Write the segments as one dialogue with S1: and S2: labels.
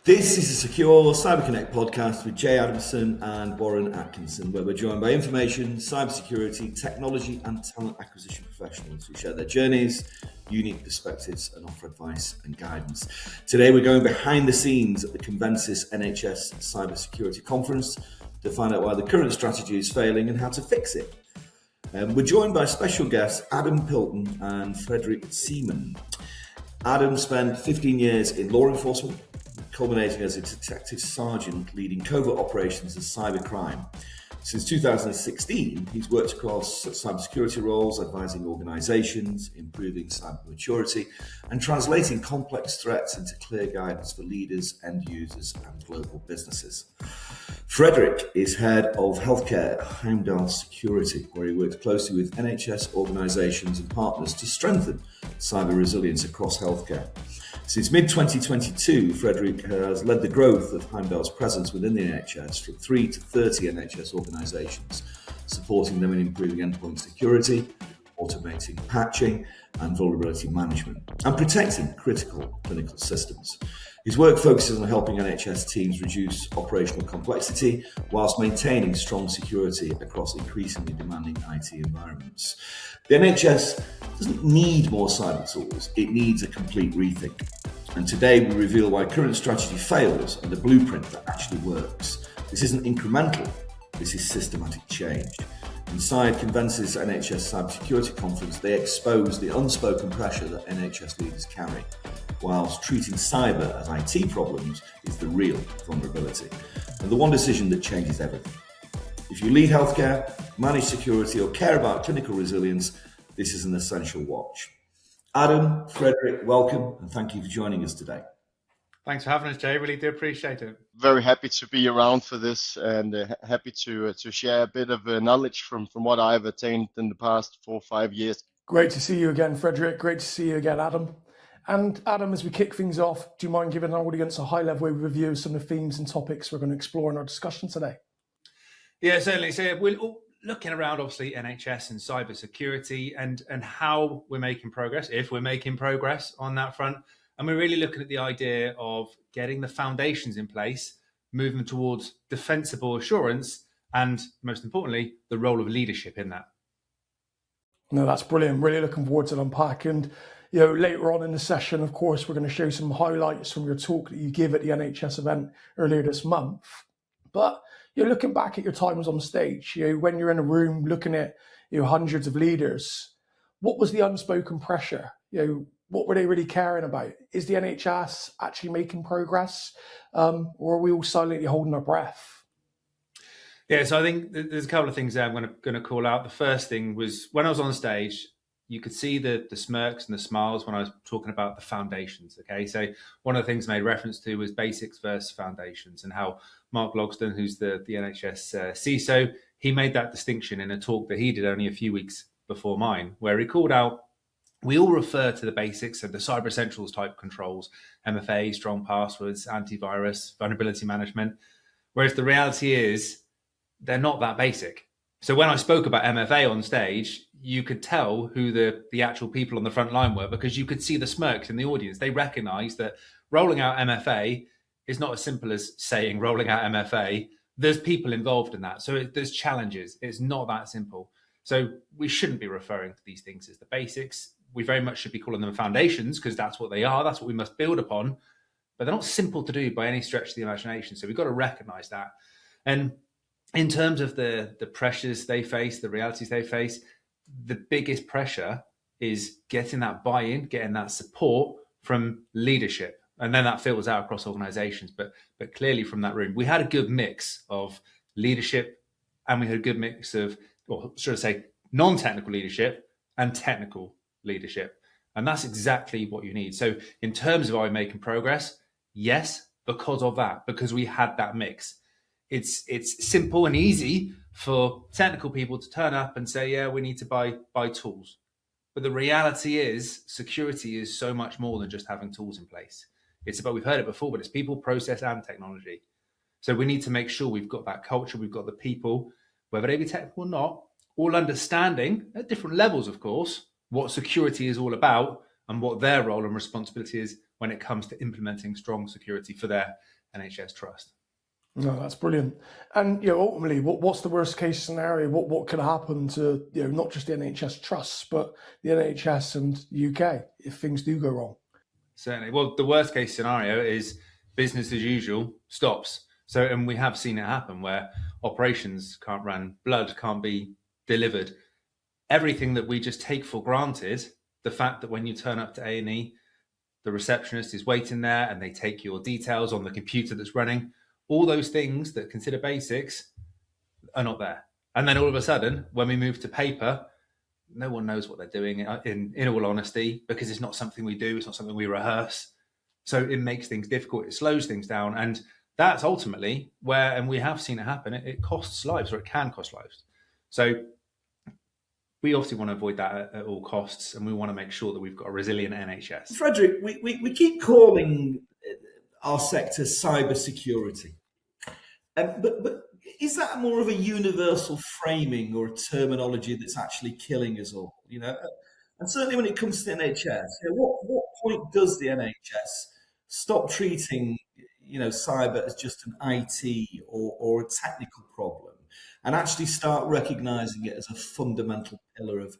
S1: This is a secure CyberConnect podcast with Jay Adamson and Warren Atkinson, where we're joined by information, cybersecurity, technology and talent acquisition professionals who share their journeys, unique perspectives and offer advice and guidance. Today we're going behind the scenes at the Convensis NHS Cybersecurity Conference to find out why the current strategy is failing and how to fix it. We're joined by special guests Adam Pilton and Frederick Seaman. Adam spent 15 years in law enforcement, culminating as a detective sergeant leading covert operations and cybercrime. Since 2016, he's worked across cybersecurity roles, advising organisations, improving cyber maturity, and translating complex threats into clear guidance for leaders, end users, and global businesses. Frederick is head of healthcare at Heimdall Security, where he works closely with NHS organisations and partners to strengthen cyber resilience across healthcare. Since mid-2022, Frederick has led the growth of Heimdall's presence within the NHS from 3 to 30 NHS organisations, supporting them in improving endpoint security, automating patching and vulnerability management, and protecting critical clinical systems. His work focuses on helping NHS teams reduce operational complexity whilst maintaining strong security across increasingly demanding IT environments. The NHS doesn't need more cyber tools, it needs a complete rethink. And today we reveal why current strategy fails and the blueprint that actually works. This isn't incremental, this is systematic change. Inside Convensis NHS Cybersecurity Conference, they expose the unspoken pressure that NHS leaders carry, whilst treating cyber as IT problems is the real vulnerability, and the one decision that changes everything. If you lead healthcare, manage security, or care about clinical resilience, this is an essential watch. Adam, Frederick, welcome, and thank you for joining us today.
S2: Thanks for having us, Jay. Really do appreciate it.
S3: Very happy to be around for this, and happy to share a bit of knowledge from what I've attained in the past 4 or 5 years.
S4: Great to see you again, Frederick. Great to see you again, Adam. And Adam, as we kick things off, do you mind giving our audience a high-level review of some of the themes and topics we're going to explore in our discussion today?
S2: Yeah, certainly. So we're looking around, obviously, NHS and cybersecurity and how we're making progress, if we're making progress on that front. And we're really looking at the idea of getting the foundations in place, moving towards defensible assurance, and most importantly, the role of leadership in that.
S4: No, that's brilliant. Really looking forward to unpack. And later on in the session, of course, we're going to show some highlights from your talk that you give at the NHS event earlier this month. But you're looking back at your times on stage, when you're in a room looking at hundreds of leaders, what was the unspoken pressure? What were they really caring about? Is the NHS actually making progress, or are we all silently holding our breath?
S2: Yeah, so I think there's a couple of things there I'm going to call out. The first thing was when I was on stage, you could see the smirks and the smiles when I was talking about the foundations. Okay, so one of the things I made reference to was basics versus foundations, and how Mark Logston, who's the NHS CISO, he made that distinction in a talk that he did only a few weeks before mine, where he called out, we all refer to the basics of the cyber essentials type controls, MFA, strong passwords, antivirus, vulnerability management, whereas the reality is they're not that basic. So when I spoke about MFA on stage, you could tell who the actual people on the front line were because you could see the smirks in the audience. They recognized that rolling out MFA is not as simple as saying rolling out MFA. There's people involved in that. So there's challenges. It's not that simple. So we shouldn't be referring to these things as the basics. We very much should be calling them foundations because that's what they are. That's what we must build upon. But they're not simple to do by any stretch of the imagination. So we've got to recognize that. And in terms of the pressures they face, the realities they face, the biggest pressure is getting that buy-in, getting that support from leadership. And then that filters out across organizations. But clearly from that room, we had a good mix of leadership and we had a good mix of, or should I say, non-technical leadership and technical leadership. And that's exactly what you need. So in terms of are we making progress? Yes, because of that, because we had that mix. It's simple and easy for technical people to turn up and say, yeah, we need to buy tools. But the reality is security is so much more than just having tools in place. It's about, we've heard it before, but it's people, process, and technology. So we need to make sure we've got that culture, we've got the people, whether they be technical or not, all understanding at different levels, of course, what security is all about and what their role and responsibility is when it comes to implementing strong security for their NHS trust.
S4: No, that's brilliant. And ultimately, what's the worst case scenario? What could happen to not just the NHS trusts, but the NHS and UK if things do go wrong?
S2: Certainly. Well, the worst case scenario is business as usual stops. So, and we have seen it happen where operations can't run, blood can't be delivered. Everything that we just take for granted, the fact that when you turn up to A&E, the receptionist is waiting there and they take your details on the computer that's running, all those things that consider basics are not there. And then all of a sudden, when we move to paper, no one knows what they're doing in all honesty, because it's not something we do, it's not something we rehearse. So it makes things difficult, it slows things down. And that's ultimately where, and we have seen it happen, it costs lives, or it can cost lives. So we obviously want to avoid that at all costs, and we want to make sure that we've got a resilient NHS.
S1: Frederick, we keep calling our sector cybersecurity. But is that more of a universal framing or a terminology that's actually killing us all? And certainly when it comes to the NHS, what point does the NHS stop treating cyber as just an IT or a technical problem, and actually start recognizing it as a fundamental pillar of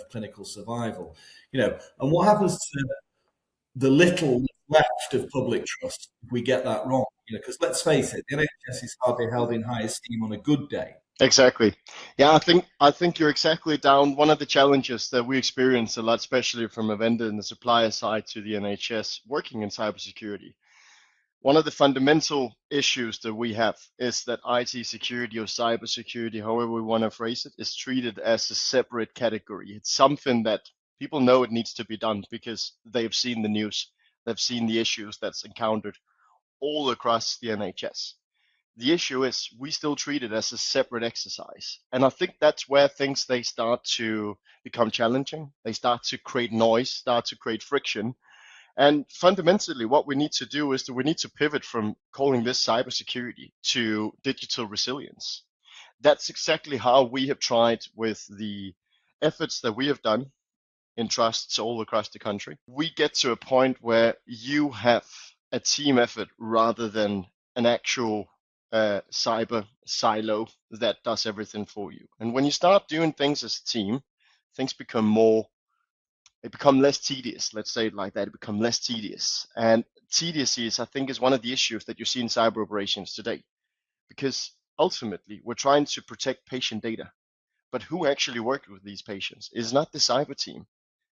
S1: clinical survival? And what happens to the little left of public trust if we get that wrong? Because let's face it, the NHS is hardly held in high esteem on a good day.
S3: Exactly. Yeah, I think you're exactly down. One of the challenges that we experience a lot, especially from a vendor and the supplier side to the NHS working in cybersecurity. One of the fundamental issues that we have is that IT security or cybersecurity, however we want to phrase it, is treated as a separate category. It's something that people know it needs to be done because they've seen the news, they've seen the issues that's encountered all across the NHS. The issue is we still treat it as a separate exercise. And I think that's where things, they start to become challenging. They start to create noise, start to create friction. And fundamentally, what we need to do is that we need to pivot from calling this cybersecurity to digital resilience. That's exactly how we have tried with the efforts that we have done in trusts all across the country. We get to a point where you have a team effort rather than an actual cyber silo that does everything for you. And when you start doing things as a team, things become less tedious. Let's say it like that. It become less tedious. And tedious I think, is one of the issues that you see in cyber operations today, because ultimately we're trying to protect patient data. But who actually worked with these patients is not the cyber team.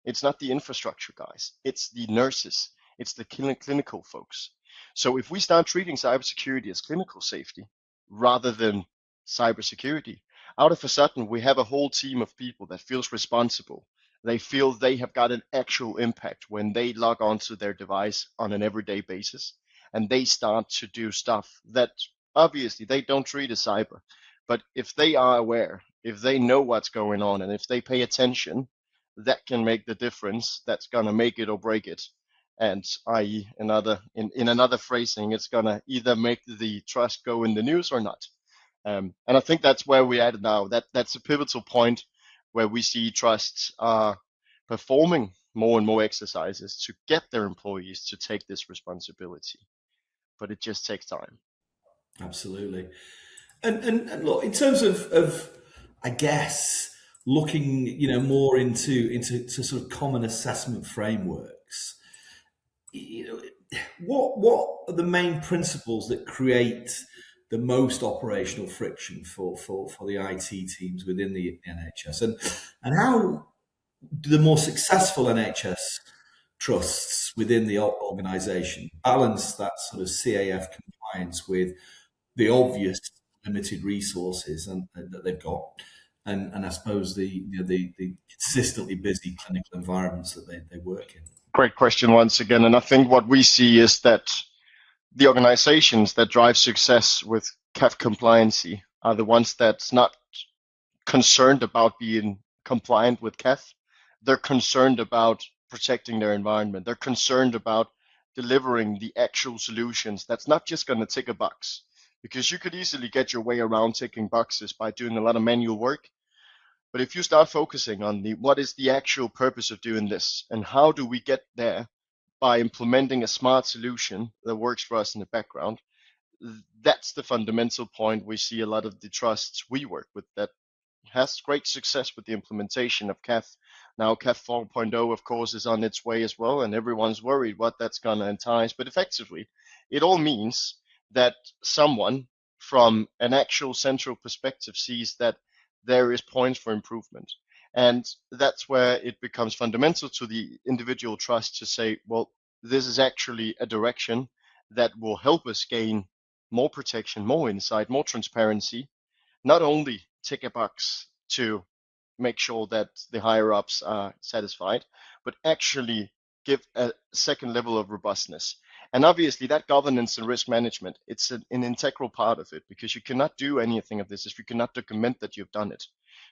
S3: It's not the infrastructure guys. It's the nurses. It's the clinical folks. So if we start treating cybersecurity as clinical safety rather than cybersecurity, out of a sudden we have a whole team of people that feels responsible. They feel they have got an actual impact when they log onto their device on an everyday basis, and they start to do stuff that obviously they don't treat as cyber. But if they are aware, if they know what's going on, and if they pay attention, that can make the difference. That's going to make it or break it. And i.e. in another phrasing, it's going to either make the trust go in the news or not. And I think that's where we're at now. That's a pivotal point where we see trusts are performing more and more exercises to get their employees to take this responsibility. But it just takes time.
S1: Absolutely. And look, in terms of I guess looking more into sort of common assessment frameworks, what are the main principles that create the most operational friction for the IT teams within the NHS, and how do the more successful NHS trusts within the organisation balance that sort of CAF compliance with the obvious limited resources that they've got, and I suppose the consistently busy clinical environments that they work in?
S3: Great question once again. And I think what we see is that the organizations that drive success with CAF compliancy are the ones that's not concerned about being compliant with CAF. They're concerned about protecting their environment. They're concerned about delivering the actual solutions that's not just going to tick a box, because you could easily get your way around ticking boxes by doing a lot of manual work. But if you start focusing on what is the actual purpose of doing this, and how do we get there by implementing a smart solution that works for us in the background, that's the fundamental point. We see a lot of the trusts we work with that has great success with the implementation of CAF. Now CAF 4.0, of course, is on its way as well, and everyone's worried what that's going to entice. But effectively, it all means that someone from an actual central perspective sees that there is points for improvement. And that's where it becomes fundamental to the individual trust to say, well, this is actually a direction that will help us gain more protection, more insight, more transparency, not only tick a box to make sure that the higher ups are satisfied, but actually give a second level of robustness. And obviously that governance and risk management, it's an integral part of it, because you cannot do anything of this if you cannot document that you've done it.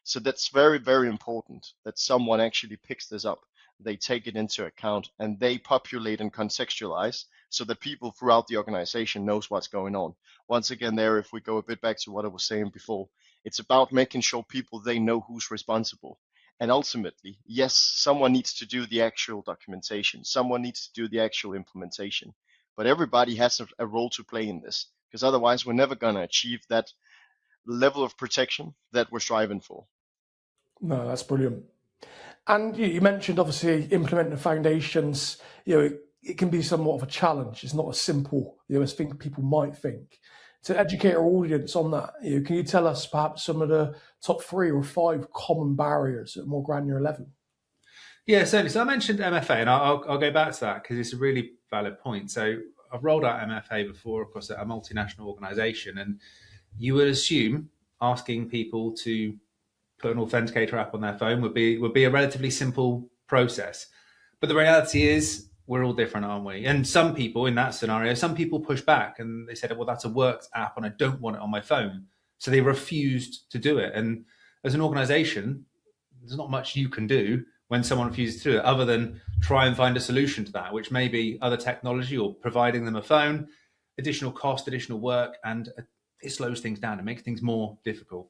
S3: So that's very, very important that someone actually picks this up, they take it into account, and they populate and contextualize so that people throughout the organization knows what's going on. Once again, there, if we go a bit back to what I was saying before, it's about making sure people, they know who's responsible. And ultimately, yes, someone needs to do the actual documentation. Someone needs to do the actual implementation. But everybody has a role to play in this, because otherwise we're never going to achieve that level of protection that we're striving for.
S4: No, that's brilliant. And you mentioned, obviously, implementing the foundations, it can be somewhat of a challenge. It's not as simple, as people might think. To educate our audience on that, can you tell us perhaps some of the top 3 or 5 common barriers at a more granular level?
S2: Yeah, certainly. So I mentioned MFA, and I'll go back to that because it's a really valid point. So I've rolled out MFA before across a multinational organization, and you would assume asking people to put an authenticator app on their phone would be a relatively simple process. But the reality is we're all different, aren't we? And some people in that scenario, some people push back and they said, well, that's a work app and I don't want it on my phone. So they refused to do it. And as an organization, there's not much you can do when someone refuses to do it other than try and find a solution to that, which may be other technology or providing them a phone, additional cost, additional work, and it slows things down. It makes things more difficult.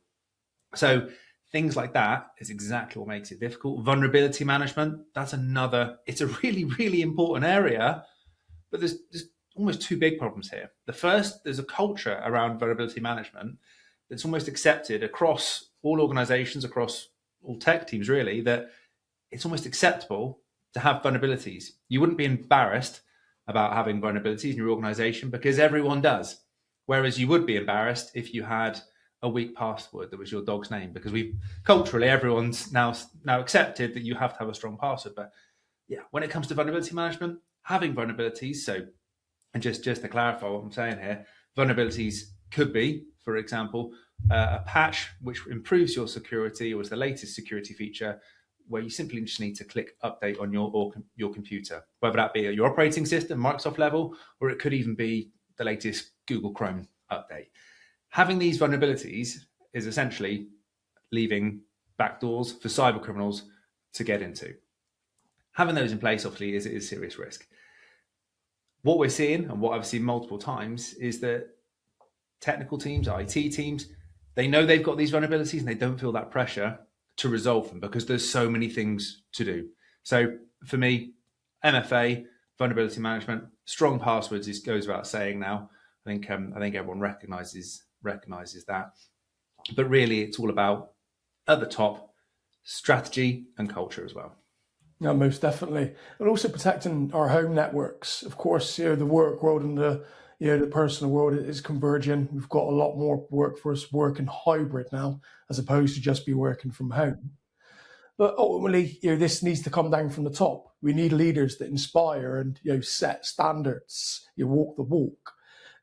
S2: So things like that is exactly what makes it difficult. Vulnerability management, that's another, it's a really, really important area, but there's almost 2 big problems here. The first, there's a culture around vulnerability management that's almost accepted across all organizations, across all tech teams really, that it's almost acceptable to have vulnerabilities. You wouldn't be embarrassed about having vulnerabilities in your organization because everyone does. Whereas you would be embarrassed if you had a weak password that was your dog's name, because culturally everyone's now accepted that you have to have a strong password. But yeah, when it comes to vulnerability management, having vulnerabilities, so, and just to clarify what I'm saying here, vulnerabilities could be, for example, a patch which improves your security or is the latest security feature where you simply just need to click update on your computer, whether that be at your operating system, Microsoft level, or it could even be the latest Google Chrome update. Having these vulnerabilities is essentially leaving backdoors for cyber criminals to get into. Having those in place, obviously, is a serious risk. What we're seeing, and what I've seen multiple times, is that technical teams, IT teams, they know they've got these vulnerabilities and they don't feel that pressure to resolve them because there's so many things to do. So for me, MFA, vulnerability management, strong passwords goes without saying now. I think everyone recognizes that. But really, it's all about, at the top, strategy and culture as well.
S4: Yeah, most definitely. And also protecting our home networks. Of course, the work world and the personal world is converging. We've got a lot more workforce working hybrid now, as opposed to just be working from home. But ultimately, this needs to come down from the top. We need leaders that inspire and set standards, walk the walk.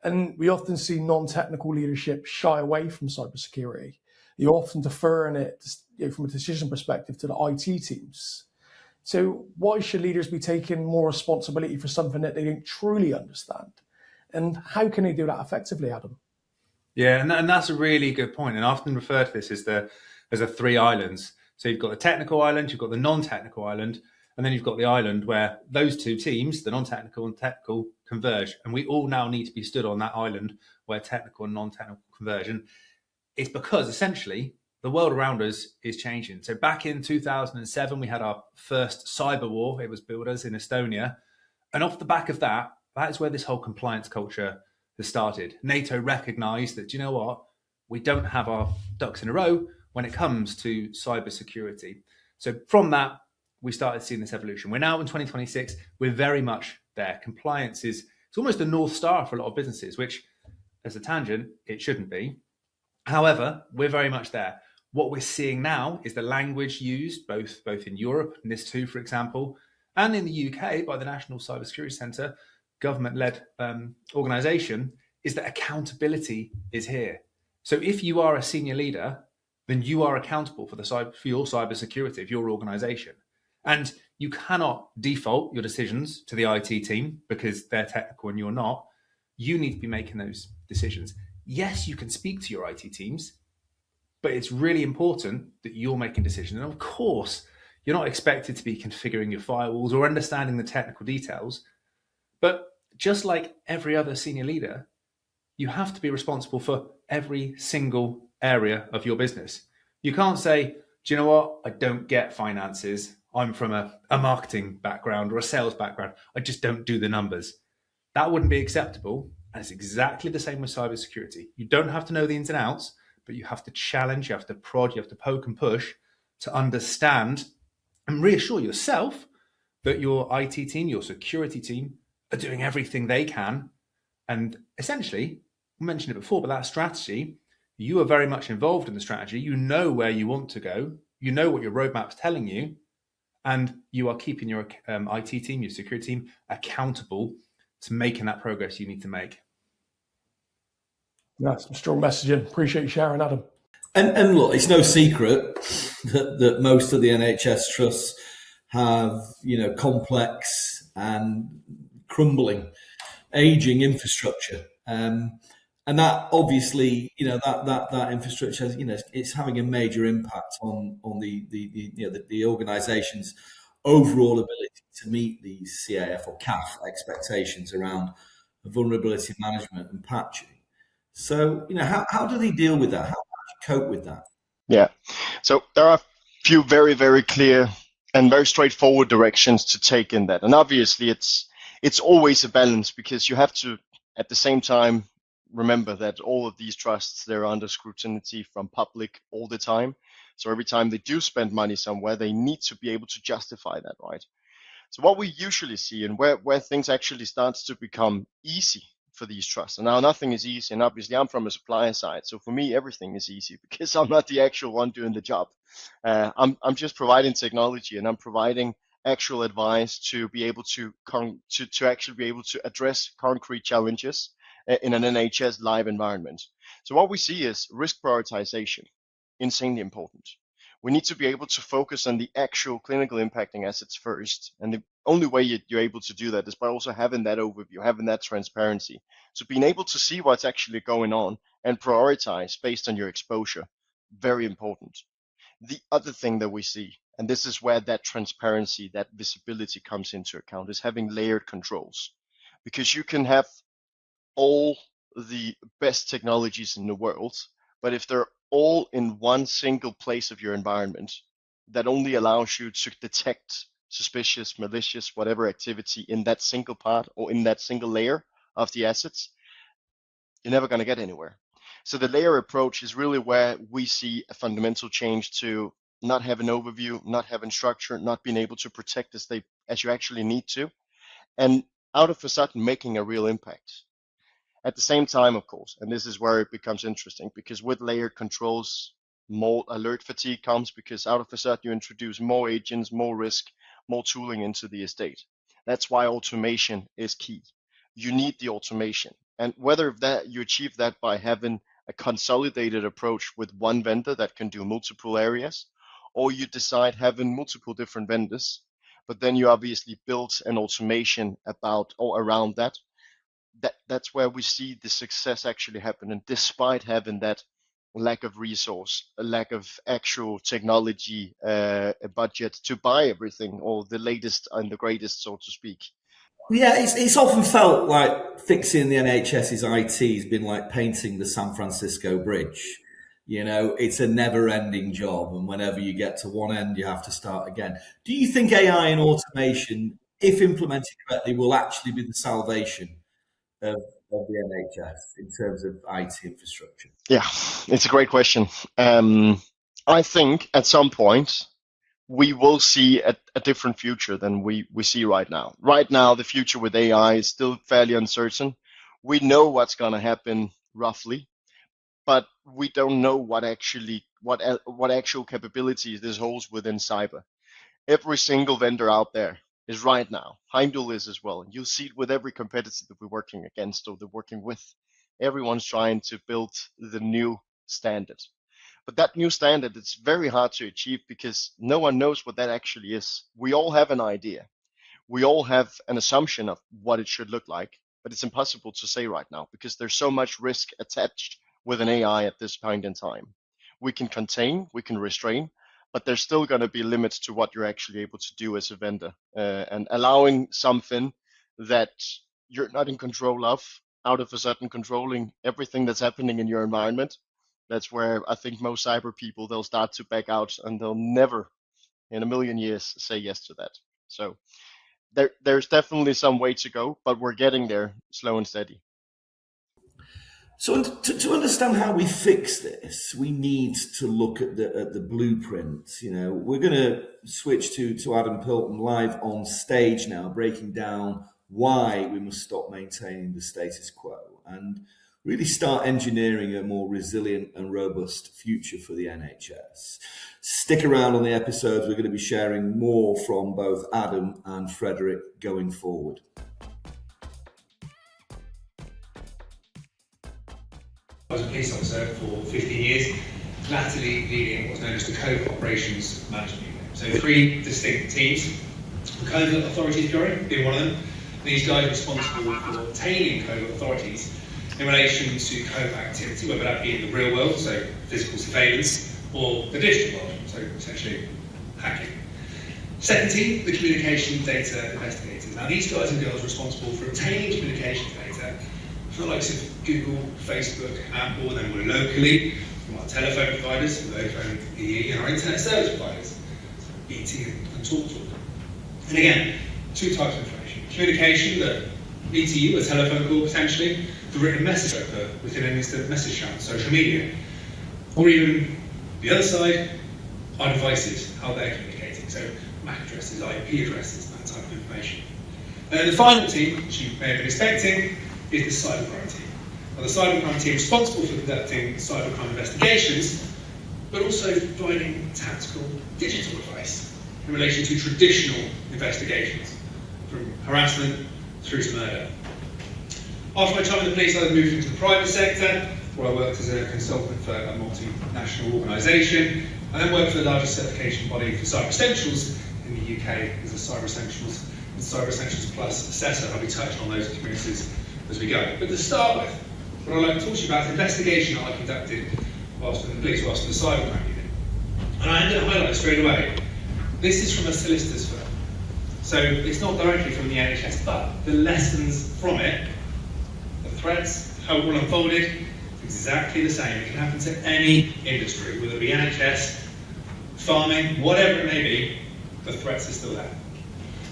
S4: And we often see non-technical leadership shy away from cybersecurity. You often defer in it from a decision perspective to the IT teams. So why should leaders be taking more responsibility for something that they don't truly understand? And how can they do that effectively, Adam?
S2: Yeah, and that's a really good point. And I often refer to this as the 3 islands. So you've got the technical island, you've got the non-technical island, and then you've got the island where those 2 teams, the non-technical and technical, converge. And we all now need to be stood on that island where technical and non-technical converge. And it's because essentially the world around us is changing. So back in 2007, we had our first cyber war. It was Builders in Estonia. And off the back of that, that's where this whole compliance culture has started. NATO recognized that, you know what, we don't have our ducks in a row when it comes to cybersecurity. So from that, we started seeing this evolution. We're now in 2026. We're very much there. Compliance it's almost a North Star for a lot of businesses, which, as a tangent, it shouldn't be. However, we're very much there. What we're seeing now is the language used both in Europe, NIS2, for example, and in the UK by the National Cybersecurity Centre, government-led organisation, is that accountability is here. So if you are a senior leader, then you are accountable for your cybersecurity of your organisation. And you cannot default your decisions to the IT team because they're technical and you're not. You need to be making those decisions. Yes, you can speak to your IT teams, but it's really important that you're making decisions. And of course, you're not expected to be configuring your firewalls or understanding the technical details. But just like every other senior leader, you have to be responsible for every single area of your business. You can't say, do you know what? I don't get finances. I'm from a marketing background or a sales background. I just don't do the numbers. That wouldn't be acceptable. And it's exactly the same with cybersecurity. You don't have to know the ins and outs, but you have to challenge, you have to prod, you have to poke and push to understand and reassure yourself that your IT team, your security team are doing everything they can. And essentially, I mentioned it before, but that strategy, you are very much involved in the strategy. You know where you want to go. You know what your roadmap's telling you. And you are keeping your IT team, your security team accountable to making that progress you need to make.
S4: That's some strong messaging. Appreciate you sharing, Adam.
S1: And look, it's no secret that most of the NHS trusts have, complex and crumbling, aging infrastructure. And that obviously, that infrastructure has, it's having a major impact on the organisation's overall ability to meet these CAF or CAF expectations around vulnerability management and patching. So, how do they deal with that? How do you cope with that?
S3: Yeah. So there are a few very, very clear and very straightforward directions to take in that. And obviously it's always a balance, because you have to, at the same time, remember that all of these trusts, they're under scrutiny from public all the time. So every time they do spend money somewhere, they need to be able to justify that, right? So what we usually see, and where things actually starts to become easy for these trusts, and now nothing is easy, and obviously I'm from a supplier side, so for me everything is easy because I'm not the actual one doing the job. I'm just providing technology, and I'm providing actual advice to be able to actually be able to address concrete challenges in an NHS live environment. So what we see is risk prioritization, insanely important. We need to be able to focus on the actual clinical impacting assets first. And the only way you're able to do that is by also having that overview, having that transparency. So being able to see what's actually going on and prioritize based on your exposure, very important. The other thing that we see, and this is where that transparency, that visibility comes into account, is having layered controls. Because you can have all the best technologies in the world, but if they're all in one single place of your environment, that only allows you to detect suspicious, malicious, whatever activity in that single part or in that single layer of the assets, you're never going to get anywhere. So the layer approach is really where we see a fundamental change to not have an overview, not having structure, not being able to protect as you actually need to, and out of a sudden making a real impact. At the same time, of course, and this is where it becomes interesting, because with layered controls, more alert fatigue comes, because out of a sudden you introduce more agents, more risk, more tooling into the estate. That's why automation is key. You need the automation. And whether that you achieve that by having a consolidated approach with one vendor that can do multiple areas, or you decide having multiple different vendors, but then you obviously build an automation about or around that. That's where we see the success actually happening, despite having that lack of resource, a lack of actual technology, a budget to buy everything, or the latest and the greatest, so to speak.
S1: Yeah, it's often felt like fixing the NHS's IT has been like painting the San Francisco Bridge. It's a never-ending job, and whenever you get to one end, you have to start again. Do you think AI and automation, if implemented correctly, will actually be the salvation of of the NHS in terms of IT infrastructure?
S3: Yeah, it's a great question. I think at some point we will see a different future than we see right now. Right now, the future with AI is still fairly uncertain. We know what's going to happen roughly, but we don't know what actual capabilities this holds within cyber. Every single vendor out there is right now. Heimdall is as well. You'll see it with every competitor that we're working against or they're working with. Everyone's trying to build the new standard. But that new standard, it's very hard to achieve because no one knows what that actually is. We all have an idea. We all have an assumption of what it should look like, but it's impossible to say right now because there's so much risk attached with an AI at this point in time. We can contain, we can restrain, but there's still going to be limits to what you're actually able to do as a vendor. And allowing something that you're not in control of, out of a certain controlling everything that's happening in your environment, that's where I think most cyber people, they'll start to back out and they'll never in a million years say yes to that. So there's definitely some way to go, but we're getting there slow and steady.
S1: So to understand how we fix this, we need to look at the blueprint. You know, we're going to switch to Adam Pilton live on stage now, breaking down why we must stop maintaining the status quo and really start engineering a more resilient and robust future for the NHS. Stick around on the episodes. We're going to be sharing more from both Adam and Frederick going forward.
S5: I was a police officer for 15 years, latterly leading what's known as the Covert Operations Management Unit. So 3 distinct teams. The Covert Authorities Bureau being one of them. These guys are responsible for obtaining covert authorities in relation to covert activity, whether that be in the real world, so physical surveillance, or the digital world, so essentially hacking. Second team, the communication data investigators. Now these guys and girls are responsible for obtaining communications data from the likes of Google, Facebook, Apple, and then more locally from our telephone providers, Vodafone, EE, and our internet service providers, BT and TalkTalk. And again, 2 types of information. Communication that leads to you, a telephone call potentially, the written message within an instant message channel, social media, or even the other side, our devices, how they're communicating. So MAC addresses, IP addresses, that type of information. And then the final team, which you may have been expecting, is the cybercrime team. Now, the cybercrime team responsible for conducting cybercrime investigations, but also providing tactical digital advice in relation to traditional investigations, from harassment through to murder. After my time in the police, I moved into the private sector, where I worked as a consultant for a multinational organisation. I then worked for the largest certification body for Cyber Essentials in the UK as a Cyber Essentials and Cyber Essentials Plus assessor. I'll be touching on those experiences as we go. But to start with, what I'd like to talk to you about is the investigation that I conducted whilst in the police, whilst in the cybercrime unit. And I ended up highlighting straight away. This is from a solicitor's firm. So it's not directly from the NHS, but the lessons from it, the threats, how it all unfolded, exactly the same. It can happen to any industry, whether it be NHS, farming, whatever it may be, the threats are still there.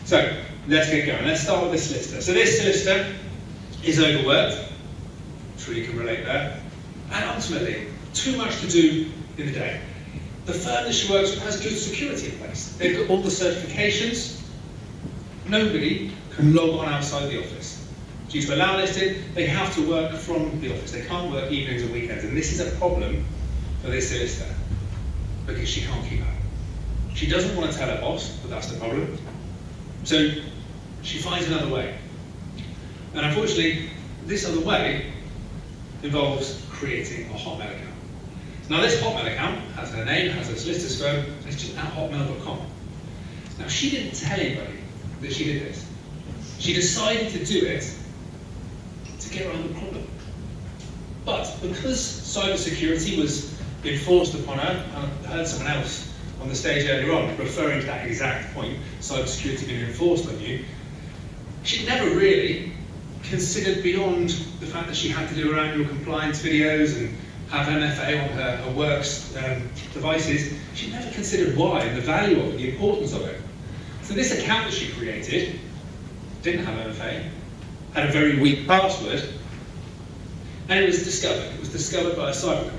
S5: So let's get going. Let's start with the solicitor. So this solicitor is overworked, I'm sure you can relate there, and ultimately too much to do in the day. The firm that she works with has good security in place. They've got all the certifications. Nobody can log on outside the office. Due to allow listed, they have to work from the office. They can't work evenings and weekends. And this is a problem for this solicitor because she can't keep up. She doesn't want to tell her boss that that's the problem. So she finds another way. And unfortunately, this other way involves creating a Hotmail account. Now this Hotmail account has her name, has her solicitor's firm, and it's just at hotmail.com. Now she didn't tell anybody that she did this. She decided to do it to get around the problem. But because cybersecurity was enforced upon her, and I heard someone else on the stage earlier on referring to that exact point, cybersecurity being enforced on you, she never really considered beyond the fact that she had to do her annual compliance videos and have MFA on her work's devices. She never considered why and the value of it, the importance of it. So this account that she created didn't have MFA, had a very weak password, And it was discovered. It was discovered by a cybercriminal.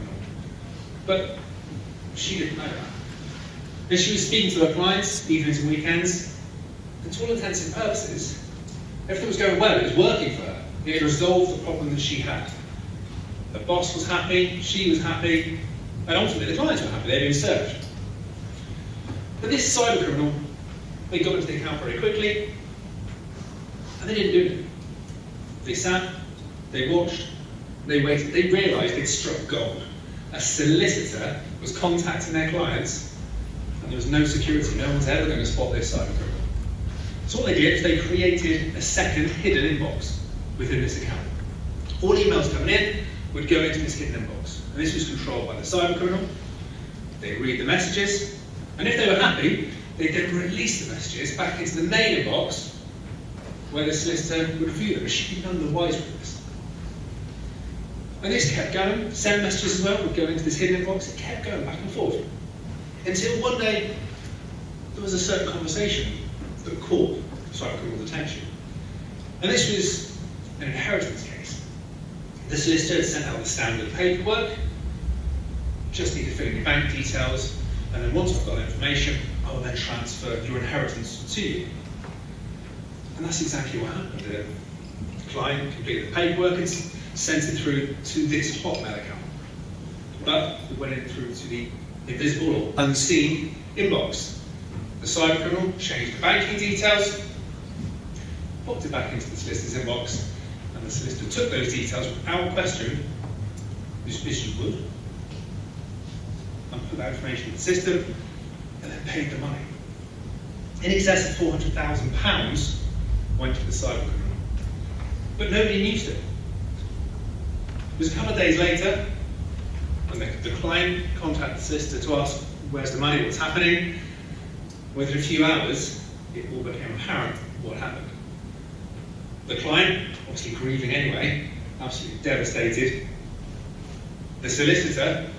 S5: But she didn't know that. And she was speaking to her clients, evenings and weekends, and to all intents and purposes, everything was going well. It was working for her. It had resolved the problem that she had. The boss was happy, she was happy, and ultimately the clients were happy. They'd been served. But this cybercriminal, they got into the account very quickly, and they didn't do anything. They sat, they watched, they waited. They realised they'd struck gold. A solicitor was contacting their clients, and there was no security. No one's ever going to spot this cybercriminal. So what they did is they created a second hidden inbox within this account. All emails coming in would go into this hidden inbox, and this was controlled by the cybercriminal. They'd read the messages, and if they were happy, they'd then release the messages back into the main inbox, where the solicitor would review them. She'd be none the wiser for this. And this kept going. Send messages as well would go into this hidden inbox. It kept going back and forth. Until one day, there was a certain conversation that caught cybercriminal's attention. And this was an inheritance case. The solicitor had sent out the standard paperwork, just need to fill in your bank details, and then once I've got that information, I will then transfer your inheritance to you. And that's exactly what happened. The client completed the paperwork and sent it through to this Hotmail account. But it went in through to the invisible or unseen inbox. The cybercriminal changed the banking details, popped it back into the solicitor's inbox, and the solicitor took those details without question, as you would, and put that information in the system, and then paid the money. In excess of £400,000 went to the cybercriminal. But nobody used it. It was a couple of days later when the client contacted the solicitor to ask where's the money, what's happening. Within a few hours, it all became apparent what happened. The client, obviously grieving anyway, absolutely devastated. The solicitor,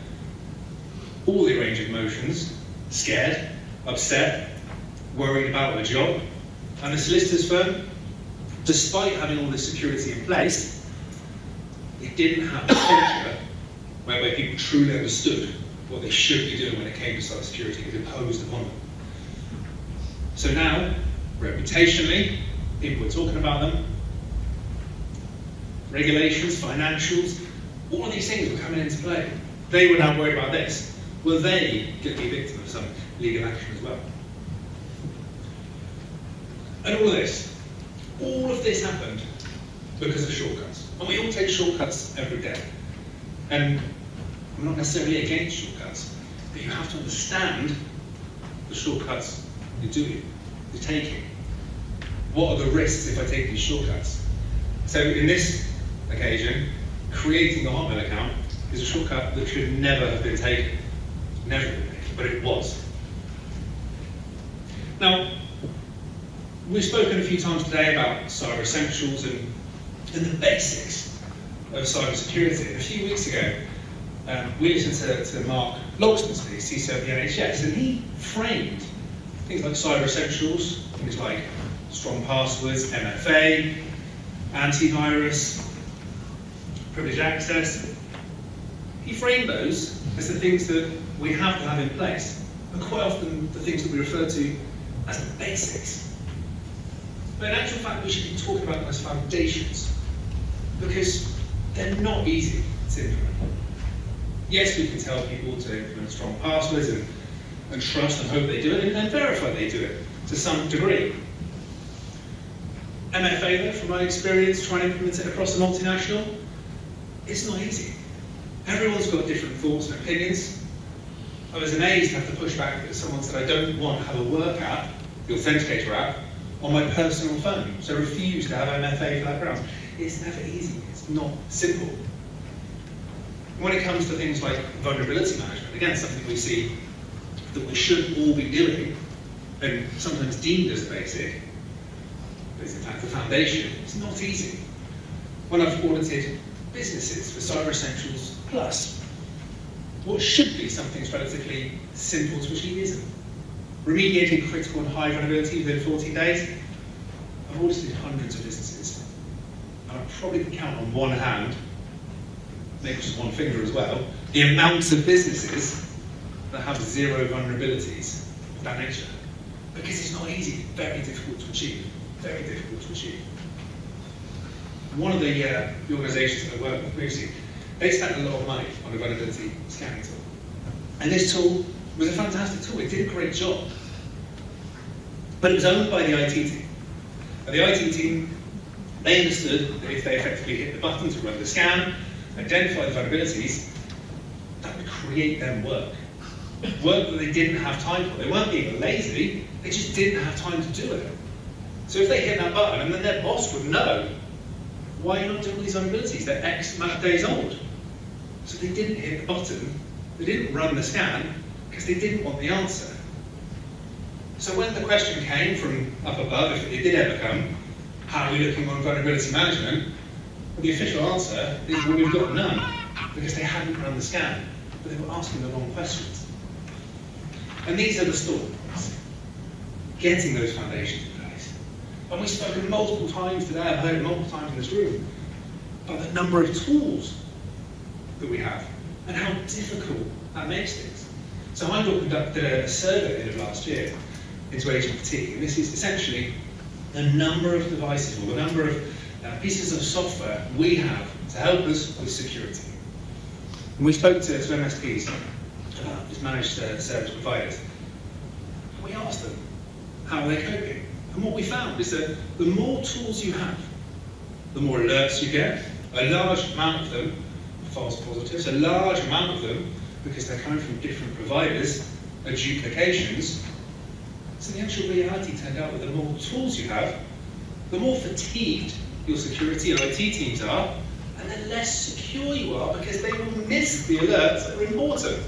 S5: all the range of emotions, scared, upset, worried about the job. And the solicitor's firm, despite having all this security in place, it didn't have a culture whereby people truly understood what they should be doing when it came to cybersecurity. It was imposed upon them. So now, reputationally, people were talking about them. Regulations, financials, all of these things were coming into play. They were now worried about this. Were they going to be a victim of some legal action as well? And all of this happened because of shortcuts. And we all take shortcuts every day. And I'm not necessarily against shortcuts, but you have to understand the shortcuts you're doing, you're taking. What are the risks if I take these shortcuts? So in this occasion, creating the Hotmail account is a shortcut that should never have been taken. Never been taken, but it was. Now, we've spoken a few times today about cyber essentials and the basics of cybersecurity. A few weeks ago, we listened to Mark Locksmith's piece, CISO of the NHS, and he framed things like cyber essentials, things like strong passwords, MFA, antivirus, privileged access. He framed those as the things that we have to have in place, and quite often the things that we refer to as the basics. But in actual fact, we should be talking about them as foundations, because they're not easy to implement. Yes, we can tell people to implement strong passwords and trust and hope they do it, and verify they do it to some degree. MFA, though, from my experience, trying to implement it across a multinational, it's not easy. Everyone's got different thoughts and opinions. I was amazed to have to push back that someone said I don't want to have a work app, the Authenticator app, on my personal phone, so I refuse to have MFA for that grounds. It's never easy, it's not simple. When it comes to things like vulnerability management, again, something we see that we should all be doing, and sometimes deemed as basic, but it's in fact the foundation. It's not easy. When I've audited businesses for Cyber Essentials Plus, what should be something that's relatively simple to achieve isn't. Remediating critical and high vulnerability within 14 days, I've audited hundreds of businesses, and I probably can count on one hand maybe just one finger as well, the amount of businesses that have 0 vulnerabilities of that nature. Because it's not easy, it's very difficult to achieve. Very difficult to achieve. One of the organisations that I worked with previously, they spent a lot of money on a vulnerability scanning tool. And this tool was a fantastic tool, it did a great job. But it was owned by the IT team. And the IT team, they understood that if they effectively hit the button to run the scan, identify the vulnerabilities, that would create them work. Work that they didn't have time for. They weren't being lazy, they just didn't have time to do it. So if they hit that button, and then their boss would know, why are you not doing all these vulnerabilities? They're X amount of days old. So they didn't hit the button, they didn't run the scan, because they didn't want the answer. So when the question came from up above, if it did ever come, how are we looking on vulnerability management? Well, the official answer is, well, we've got none, because they hadn't run the scan, but they were asking the wrong questions. And these are the stories, getting those foundations in place. And we've spoken multiple times today, I've heard it multiple times in this room, about the number of tools that we have, and how difficult that makes things. So Heimdall conducted a survey at the end of last year into agent fatigue, and this is essentially the number of devices, or the number of pieces of software we have to help us with security. And we spoke to MSPs, these managed service providers, and we asked them how are they coping. And what we found is that the more tools you have, the more alerts you get. A large amount of them are false positives, a large amount of them, because they're coming from different providers, are duplications. So the actual reality turned out that the more tools you have, the more fatigued your security and IT teams are, and the less secure you are, because they will miss the alerts that are important.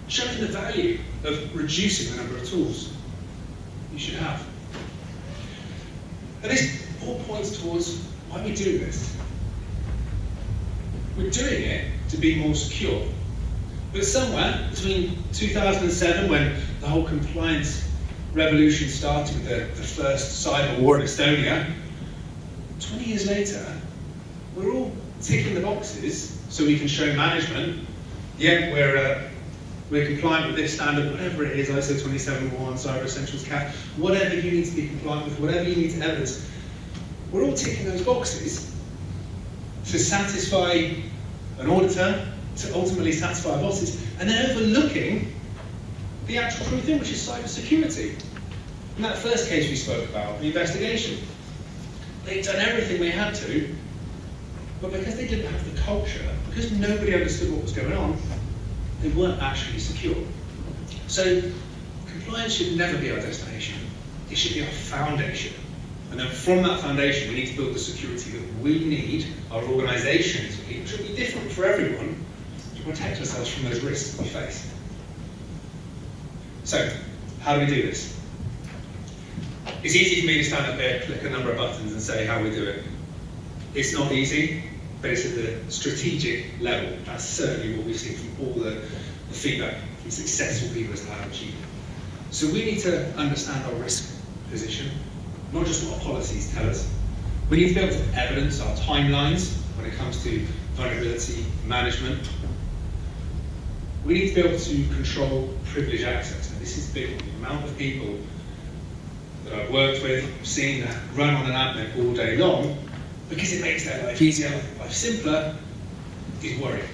S5: Showing the value of reducing the number of tools you should have. And this all points towards why we're doing this. We're doing it to be more secure. But somewhere between 2007, when the whole compliance revolution started with the first cyber war in Estonia, 20 years later, we're all ticking the boxes so we can show management, yeah, we're compliant with this standard, whatever it is, ISO 27001, Cyber Essentials CAP, whatever you need to be compliant with, whatever you need to evidence. We're all ticking those boxes to satisfy an auditor, to ultimately satisfy our bosses, and then overlooking the actual true thing, which is cyber security. In that first case we spoke about, the investigation, they'd done everything they had to, but because they didn't have the culture, because nobody understood what was going on, they weren't actually secure. So compliance should never be our destination. It should be our foundation. And then from that foundation, we need to build the security that we need, our organisations need, which will be different for everyone, to protect ourselves from those risks that we face. So, how do we do this? It's easy for me to stand up here, click a number of buttons and say how we do it. It's not easy, but it's at the strategic level. That's certainly what we've seen from all the feedback from successful people as to how to achieve it. So we need to understand our risk position, not just what our policies tell us. We need to be able to evidence our timelines when it comes to vulnerability management. We need to be able to control privilege access. And this is big. The amount of people that I've worked with, seen that run on an admin all day long, because it makes their life easier, life simpler, is worrying.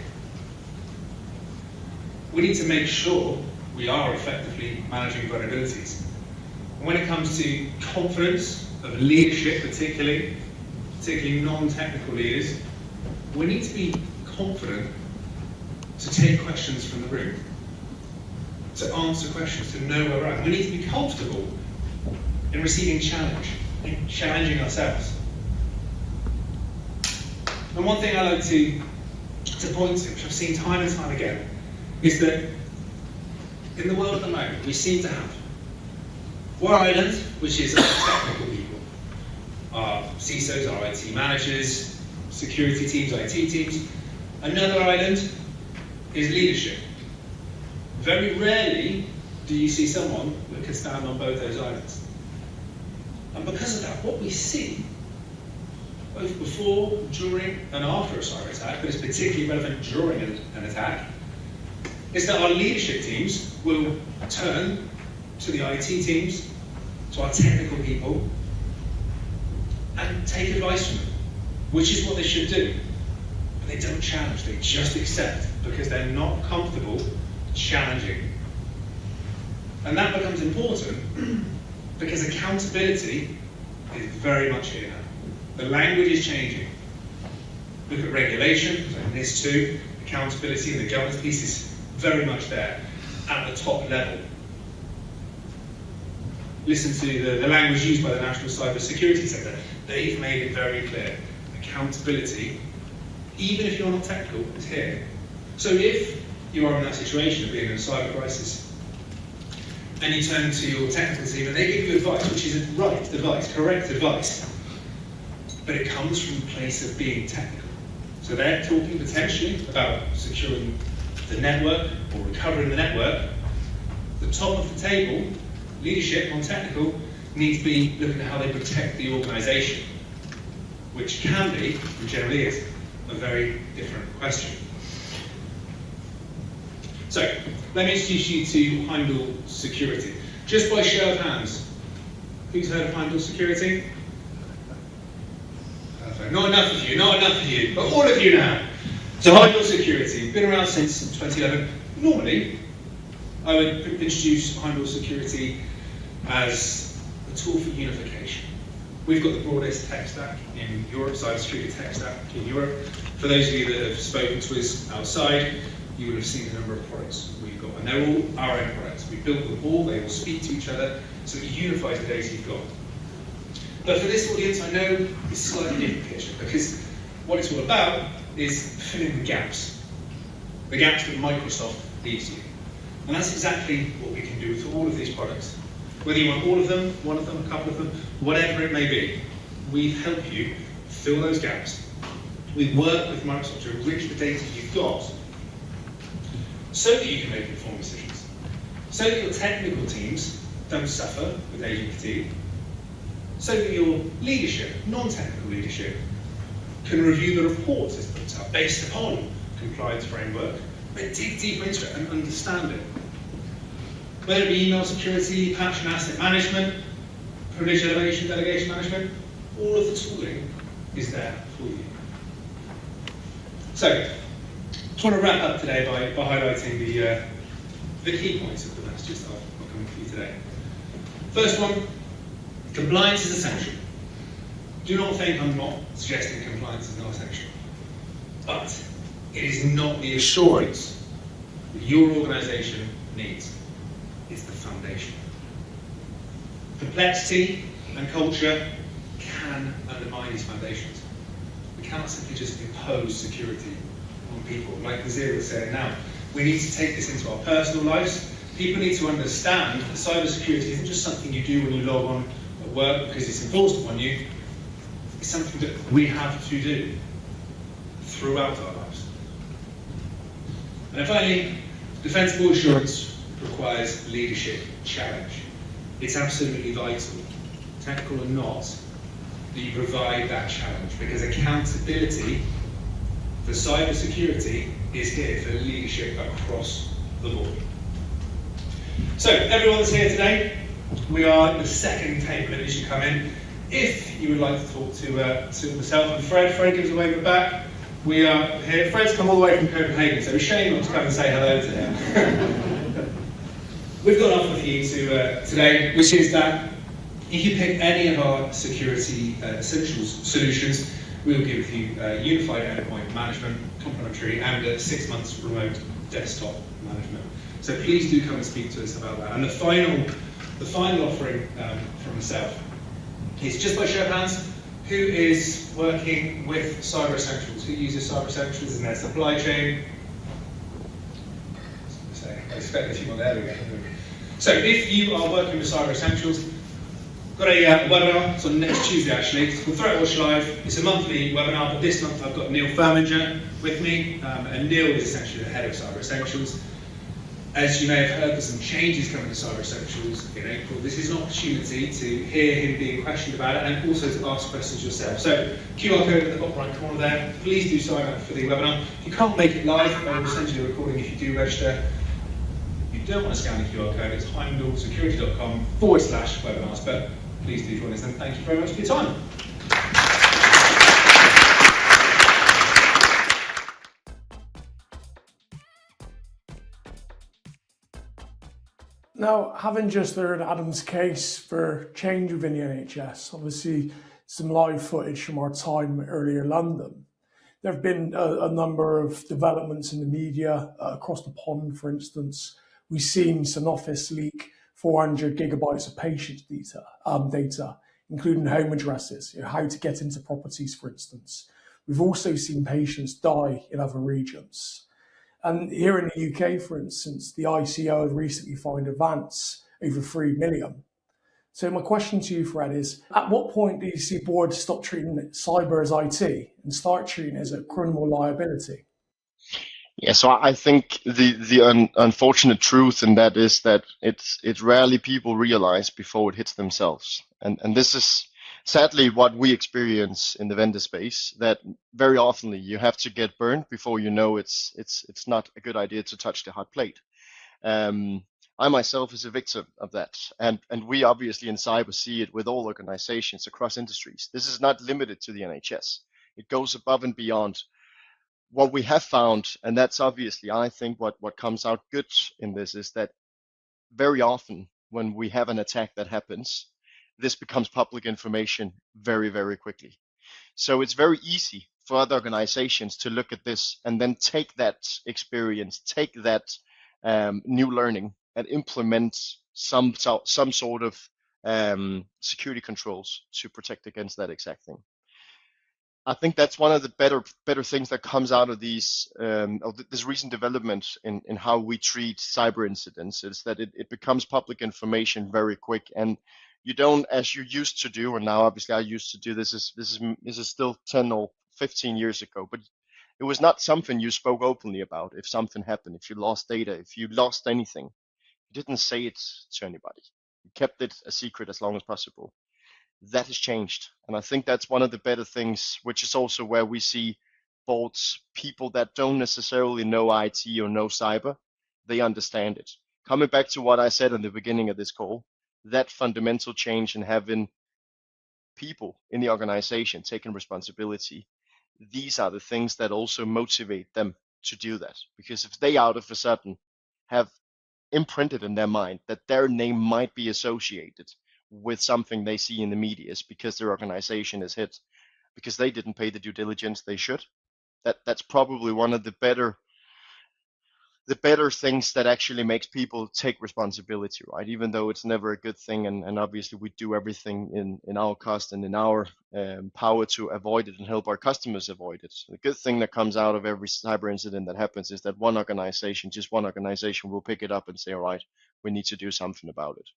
S5: We need to make sure we are effectively managing vulnerabilities. And when it comes to confidence of leadership, particularly non-technical leaders, we need to be confident to take questions from the room, to answer questions, to know where we're at. We need to be comfortable in receiving challenge, in challenging ourselves. And one thing I like to point to, which I've seen time and time again, is that in the world at the moment, we seem to have one island, which is our technical people, our CISOs, our IT managers, security teams, IT teams. Another island is leadership. Very rarely do you see someone that can stand on both those islands. And because of that, what we see both before, during, and after a cyber attack, but it's particularly relevant during an attack, is that our leadership teams will turn to the IT teams, to our technical people, and take advice from them, which is what they should do. But they don't challenge, they just accept, because they're not comfortable challenging. And that becomes important because accountability is very much here now. The language is changing. Look at regulation, like NIS2, accountability and the governance piece is very much there at the top level. Listen to the language used by the National Cyber Security Centre. They've made it very clear. Accountability, even if you're not technical, is here. So if you are in that situation of being in a cyber crisis, and you turn to your technical team and they give you advice, which is right advice, correct advice, but it comes from a place of being technical. So they're talking potentially about securing the network or recovering the network. The top of the table, leadership on technical, needs to be looking at how they protect the organisation, which can be, and generally is, a very different question. So, let me introduce you to Heimdall Security. Just by show of hands, who's heard of Heimdall Security? Perfect. Not enough of you, but all of you now. So Heimdall Security, been around since 2011. Normally, I would introduce Heimdall Security as a tool for unification. We've got the broadest tech stack in Europe, cybersecurity tech stack in Europe. For those of you that have spoken to us outside, you would have seen the number of products we've got, and they're all our own products. We built them all, they all speak to each other, so it unifies the data you've got. But for this audience, I know it's a slightly different picture, because what it's all about is filling the gaps that Microsoft leaves you. And that's exactly what we can do with all of these products. Whether you want all of them, one of them, a couple of them, whatever it may be, we help you fill those gaps. We work with Microsoft to enrich the data you've got so that you can make informed decisions. So that your technical teams don't suffer with agent fatigue. So that your leadership, non-technical leadership, can review the reports it's put up based upon compliance framework, but dig deeper into it and understand it. Whether it be email security, patch and asset management, privilege elevation, delegation management, all of the tooling is there for you. So, I just want to wrap up today by highlighting the key points of the messages that I've come for you today. First one, compliance is essential. Do not think I'm not suggesting compliance is not essential. But it is not the assurance that your organisation needs. It's the foundation. Complexity and culture can undermine these foundations. We cannot simply just impose security on people, like Nazir was saying now. We need to take this into our personal lives. People need to understand that cybersecurity isn't just something you do when you log on at work because it's enforced upon you. It's something that we have to do throughout our lives. And finally, defensible assurance requires leadership challenge. It's absolutely vital, technical or not, that you provide that challenge, because accountability for cybersecurity is here for leadership across the board. So, everyone that's here today, we are at the second table as you come in. If you would like to talk to myself and Fred gives a wave at the back. We are here. Fred's come all the way from Copenhagen, so it's a shame not to come and say hello to him. We've got an offer for you today, which is that if you pick any of our security essentials solutions, we'll give you unified endpoint management, complimentary, and 6 months remote desktop management. So please do come and speak to us about that. And the final offering from myself is, just by show of hands, who is working with Cyber Essentials? Who uses Cyber Essentials in their supply chain? I expect a few more. There we go. So if you are working with Cyber Essentials, got a webinar. It's on next Tuesday actually. It's called Threat Watch Live. It's a monthly webinar, but this month I've got Neil Firminger with me, and Neil is essentially the head of Cyber Essentials. As you may have heard, there's some changes coming to cyber essentials in April. This is an opportunity to hear him being questioned about it and also to ask questions yourself. So QR code in the bottom right corner there. Please do sign up for the webinar. If you can't make it live, I will send you the recording if you do register. If you don't want to scan the QR code, it's heimdallsecurity.com/webinars, but please do join us and thank you very much for your time.
S4: Now, having just heard Adam's case for change within the NHS, obviously some live footage from our time earlier in London, there have been a number of developments in the media across the pond. For instance, we've seen Sanofi's leak 400 gigabytes of patient data, including home addresses, how to get into properties, for instance. We've also seen patients die in other regions. And here in the UK, for instance, the ICO had recently fined Advance over 3 million. So my question to you, Fred, is at what point do you see boards stop treating cyber as IT and start treating it as a criminal liability?
S3: Yeah, so I think the unfortunate truth in that is that it's rarely people realize before it hits themselves, and this is sadly what we experience in the vendor space. That very often you have to get burned before you know it's not a good idea to touch the hot plate. I myself is a victim of that, and we obviously in cyber see it with all organizations across industries. This is not limited to the NHS. It goes above and beyond. What we have found, and that's obviously, I think, what comes out good in this is that very often when we have an attack that happens, this becomes public information very, very quickly. So it's very easy for other organizations to look at this and then take that experience, take that new learning and implement some sort of security controls to protect against that exact thing. I think that's one of the better things that comes out of this recent development in how we treat cyber incidents is that it becomes public information very quick, and you don't, as you used to do, and now obviously I used to do this is still 10 or 15 years ago, but it was not something you spoke openly about. If something happened, if you lost data, if you lost anything, you didn't say it to anybody. You kept it a secret as long as possible. That has changed, and I think that's one of the better things, which is also where we see both people that don't necessarily know IT or know cyber, they understand it. Coming back to what I said in the beginning of this call, that fundamental change in having people in the organization taking responsibility, these are the things that also motivate them to do that. Because if they out of a sudden have imprinted in their mind that their name might be associated with something they see in the media because their organization is hit because they didn't pay the due diligence they should, that's probably one of the better things that actually makes people take responsibility, right? Even though it's never a good thing, and obviously we do everything in our cost and in our power to avoid it and help our customers avoid it. The good thing that comes out of every cyber incident that happens is that one organization will pick it up and say, all right, we need to do something about it.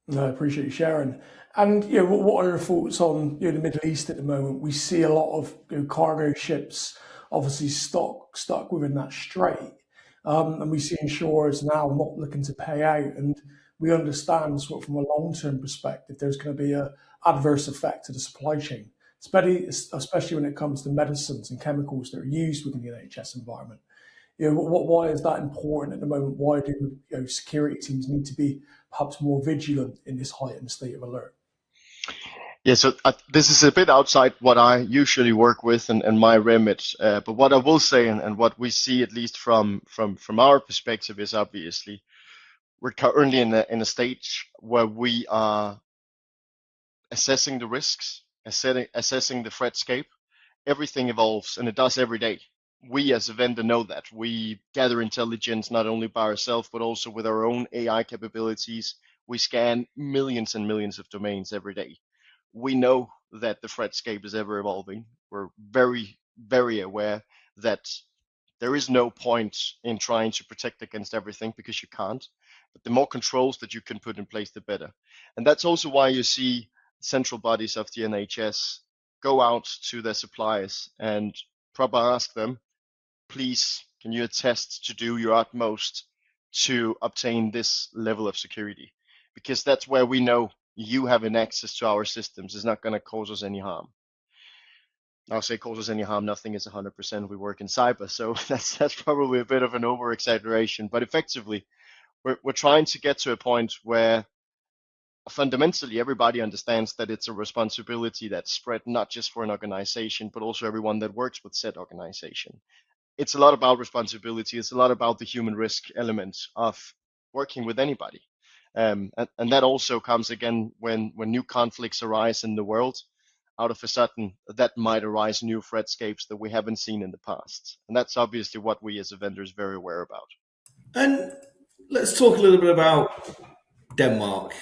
S4: No, I appreciate you sharing. And what are your thoughts on the Middle East at the moment? We see a lot of cargo ships obviously stuck within that strait, and we see insurers now not looking to pay out. And we understand sort of from a long-term perspective, there's going to be an adverse effect to the supply chain, especially when it comes to medicines and chemicals that are used within the NHS environment. Why is that important at the moment? Why do security teams need to be perhaps more vigilant in this heightened state of alert?
S3: Yeah, so this is a bit outside what I usually work with and my remit. But what I will say, and what we see at least from our perspective, is obviously we're currently in a stage where we are assessing the risks, assessing the threatscape. Everything evolves, and it does every day. We as a vendor know that. We gather intelligence not only by ourselves, but also with our own AI capabilities. We scan millions and millions of domains every day. We know that the threatscape is ever evolving. We're very, very aware that there is no point in trying to protect against everything because you can't. But the more controls that you can put in place, the better. And that's also why you see central bodies of the NHS go out to their suppliers and proper ask them, please, can you attest to do your utmost to obtain this level of security, because that's where we know you having access to our systems is not going to cause us any harm. I'll say cause us any harm. Nothing is 100%. We work in cyber, so that's probably a bit of an over exaggeration. But effectively, we're trying to get to a point where fundamentally everybody understands that it's a responsibility that's spread not just for an organization, but also everyone that works with said organization. It's a lot about responsibility. It's a lot about the human risk element of working with anybody. And that also comes again when new conflicts arise in the world. Out of a sudden, that might arise new threatscapes that we haven't seen in the past. And that's obviously what we as a vendor is very aware about.
S1: And let's talk a little bit about Denmark,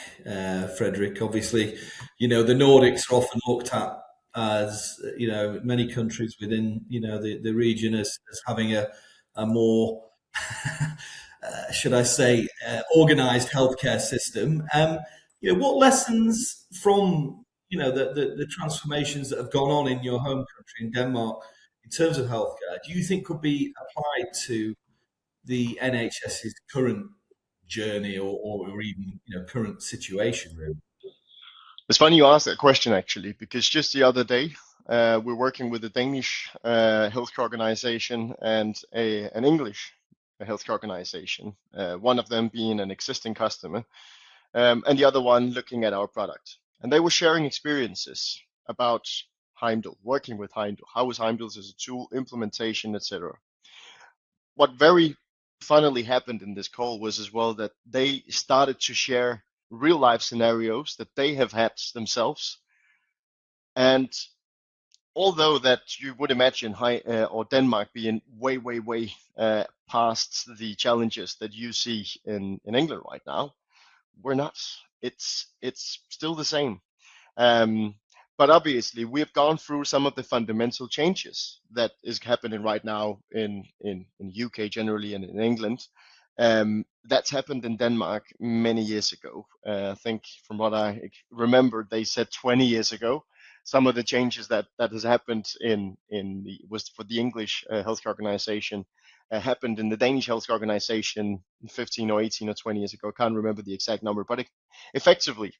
S1: Frederick. Obviously, the Nordics are often looked at as, many countries within, the region as having a more, should I say, organized healthcare system. What lessons from, the transformations that have gone on in your home country in Denmark in terms of healthcare, do you think could be applied to the NHS's current journey or even current situation, really?
S3: It's funny you ask that question, actually, because just the other day we're working with a Danish healthcare organization and an English healthcare organization, one of them being an existing customer, and the other one looking at our product. And they were sharing experiences about Heimdall, working with Heimdall. How was Heimdall as a tool, implementation, etc. What very funnily happened in this call was as well that they started to share real life scenarios that they have had themselves. And although that you would imagine or Denmark being way past the challenges that you see in England right now, we're not. It's still the same. But obviously, we have gone through some of the fundamental changes that is happening right now in UK generally and in England. That's happened in Denmark many years ago. I think from what I remember, they said 20 years ago. Some of the changes that has happened was for the English healthcare organization happened in the Danish healthcare organization 15 or 18 or 20 years ago. I can't remember the exact number, but effectively,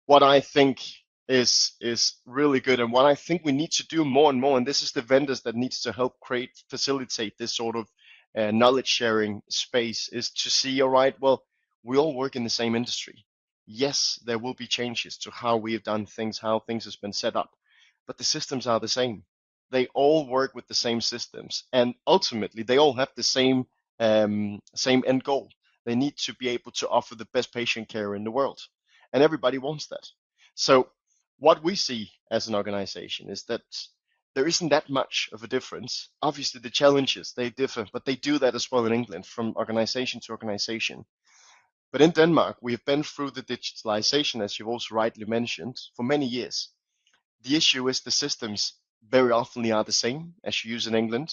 S3: what I think is really good, and what I think we need to do more and more, and this is the vendors that needs to help facilitate this sort of knowledge sharing space, is to see, all right, well, we all work in the same industry. Yes, there will be changes to how we have done things, how things has been set up, but the systems are the same. They all work with the same systems, and ultimately they all have the same end goal. They need to be able to offer the best patient care in the world, and everybody wants that. So what we see as an organization is that there isn't that much of a difference. Obviously, the challenges, they differ, but they do that as well in England from organization to organization. But in Denmark, we have been through the digitalization, as you've also rightly mentioned, for many years. The issue is the systems very often are the same as you use in England,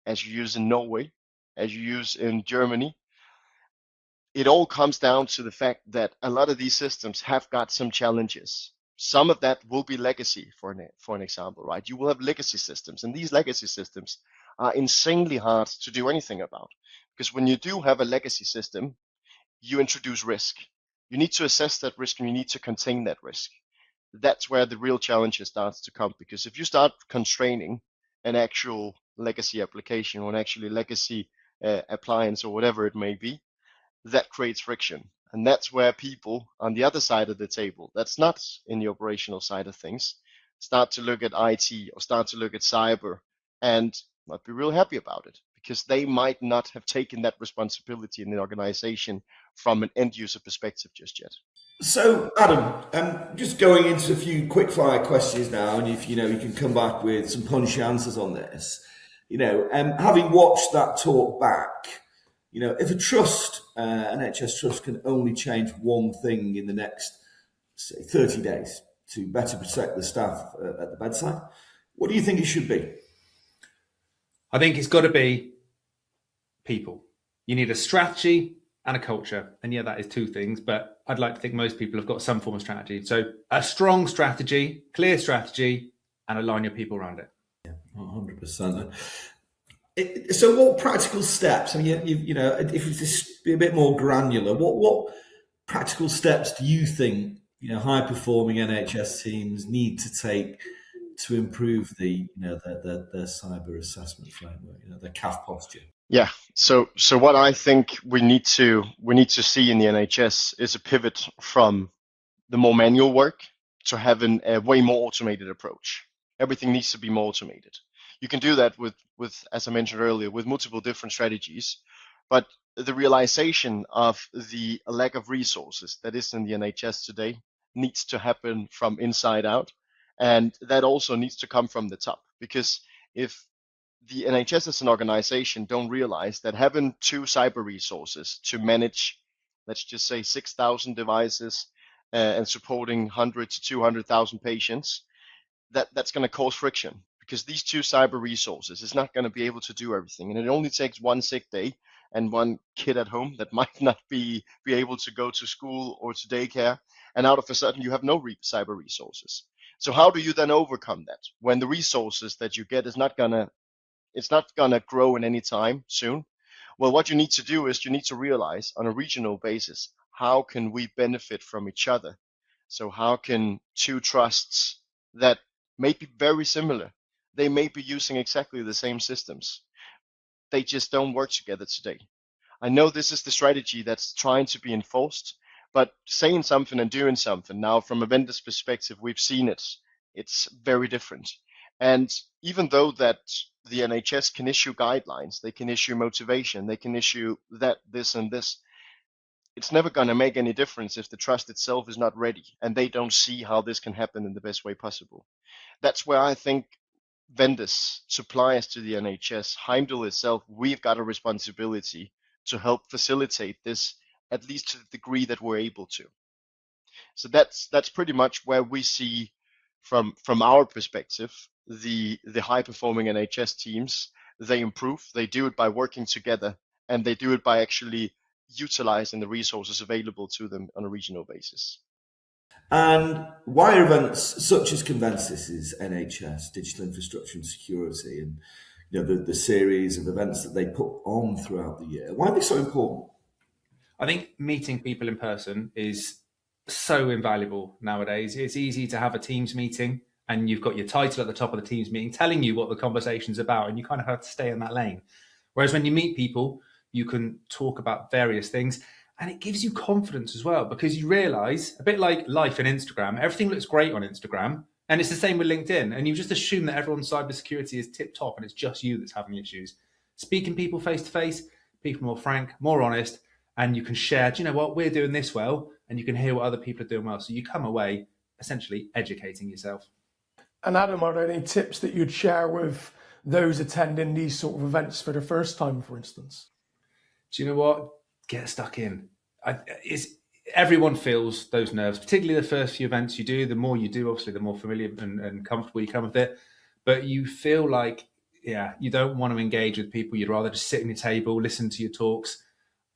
S3: as you use in Norway, as you use in Germany. It all comes down to the fact that a lot of these systems have got some challenges. Some of that will be legacy, for an example, right? You will have legacy systems, and these legacy systems are insanely hard to do anything about. Because when you do have a legacy system, you introduce risk. You need to assess that risk and you need to contain that risk. That's where the real challenge starts to come, because if you start constraining an actual legacy application or an actually legacy appliance or whatever it may be, that creates friction. And that's where people on the other side of the table, that's not in the operational side of things, start to look at IT or start to look at cyber and not be real happy about it, because they might not have taken that responsibility in the organization from an end user perspective just yet.
S1: So, Adam, just going into a few quick fire questions now, and if you can come back with some punchy answers on this. Having watched that talk back, if a trust, NHS trust, can only change one thing in the next, say, 30 days to better protect the staff at the bedside, what do you think it should be?
S2: I think it's got to be people. You need a strategy and a culture. And yeah, that is two things, but I'd like to think most people have got some form of strategy. So a strong strategy, clear strategy, and align your people around it.
S1: Yeah, 100%. So, what practical steps? I mean, you know, if you just be a bit more granular, what practical steps do you think high performing NHS teams need to take to improve the their cyber assessment framework, their CAF posture?
S3: Yeah. So what I think we need to see in the NHS is a pivot from the more manual work to having a way more automated approach. Everything needs to be more automated. You can do that with as I mentioned earlier, with multiple different strategies, but the realization of the lack of resources that is in the NHS today needs to happen from inside out, and that also needs to come from the top. Because if the NHS as an organization don't realize that having 2 cyber resources to manage, let's just say 6,000 devices and supporting 100 to 200,000 patients, that's going to cause friction, because these 2 cyber resources is not going to be able to do everything, and it only takes 1 sick day and 1 kid at home that might not be able to go to school or to daycare, and out of a sudden you have no cyber resources. So how do you then overcome that when the resources that you get is not gonna grow in any time soon? Well, what you need to do is you need to realize on a regional basis, how can we benefit from each other? So how can 2 trusts that may be very similar, they may be using exactly the same systems, they just don't work together today. I know this is the strategy that's trying to be enforced, but saying something and doing something now, from a vendor's perspective, we've seen it's very different. And even though that the NHS can issue guidelines, they can issue motivation, they can issue that, this and this, it's never going to make any difference if the trust itself is not ready and they don't see how this can happen in the best way possible. That's where I think vendors, suppliers to the NHS, Heimdall itself, we've got a responsibility to help facilitate this, at least to the degree that we're able to. So that's pretty much where we see from our perspective, the high performing NHS teams, they improve, they do it by working together, and they do it by actually utilizing the resources available to them on a regional basis.
S1: And why are events such as Convencis's NHS, Digital Infrastructure and Security, and the series of events that they put on throughout the year, why are they so important?
S2: I think meeting people in person is so invaluable nowadays. It's easy to have a Teams meeting and you've got your title at the top of the Teams meeting telling you what the conversation's about, and you kind of have to stay in that lane. Whereas when you meet people, you can talk about various things, and it gives you confidence as well, because you realize, a bit like life in Instagram, everything looks great on Instagram, and it's the same with LinkedIn, and you just assume that everyone's cybersecurity is tip top and it's just you that's having issues. Speaking people face to face, people more frank, more honest, and you can share, do you know what, we're doing this well, and you can hear what other people are doing well. So you come away essentially educating yourself.
S4: And Adam, are there any tips that you'd share with those attending these sort of events for the first time, for instance?
S2: Do you know what? Get stuck in. Everyone feels those nerves, particularly the first few events you do. The more you do, obviously, the more familiar and comfortable you come with it. But you feel like, you don't want to engage with people. You'd rather just sit at your table, listen to your talks.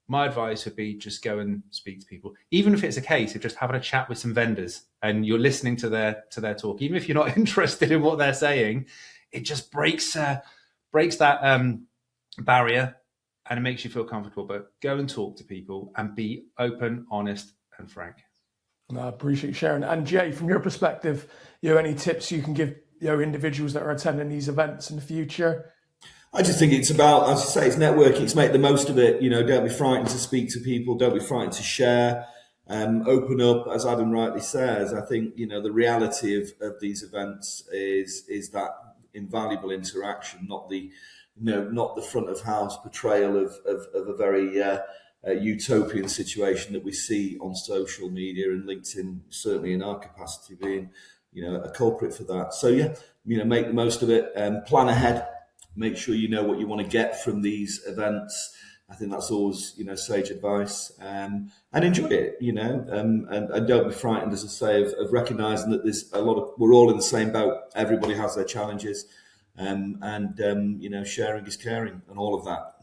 S2: My advice would be just go and speak to people. Even if it's a case of just having a chat with some vendors and you're listening to their talk, even if you're not interested in what they're saying, it just breaks that barrier, and it makes you feel comfortable. But go and talk to people and be open, honest, and frank.
S4: I appreciate you sharing. And Jay, from your perspective, any tips you can give individuals that are attending these events in the future?
S1: I just think it's about, as you say, it's networking. It's make the most of it. Don't be frightened to speak to people. Don't be frightened to share. Open up, as Adam rightly says. I think the reality of these events is that invaluable interaction, not the front of house portrayal of a very utopian situation that we see on social media, and LinkedIn, certainly in our capacity, being a culprit for that. So make the most of it. Plan ahead. Make sure you know what you want to get from these events. I think that's always, sage advice. And enjoy it, and don't be frightened, as I say, of recognising that there's we're all in the same boat. Everybody has their challenges, and sharing is caring, and all of that.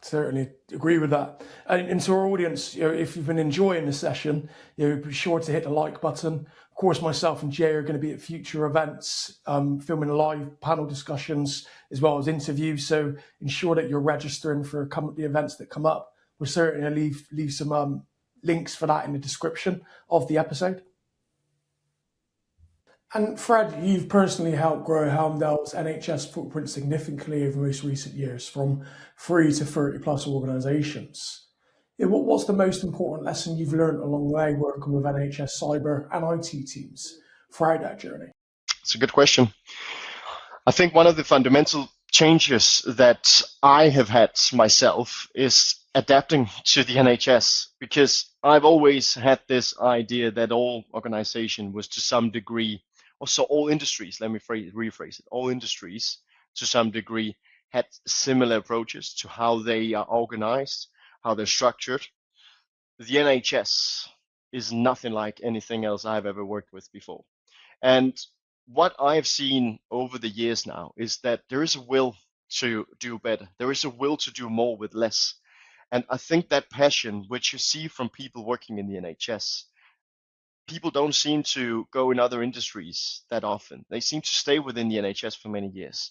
S4: Certainly agree with that. And to our audience, if you've been enjoying the session, be sure to hit the like button. Of course, myself and Jay are going to be at future events, filming live panel discussions as well as interviews. So ensure that you're registering for the events that come up. We'll certainly leave some links for that in the description of the episode. And Fred, you've personally helped grow Helmdale's NHS footprint significantly over most recent years, from 3 to 30 plus organisations. What's the most important lesson you've learned along the way working with NHS cyber and IT teams throughout that journey?
S3: It's a good question. I think one of the fundamental changes that I have had myself is adapting to the NHS, because I've always had this idea that all organization was to some degree, also all industries, let me rephrase it, all industries to some degree had similar approaches to how they are organized, how they're structured. The NHS is nothing like anything else I've ever worked with before. And what I've seen over the years now is that there is a will to do better. There is a will to do more with less. And I think that passion, which you see from people working in the NHS, people don't seem to go in other industries that often. They seem to stay within the NHS for many years.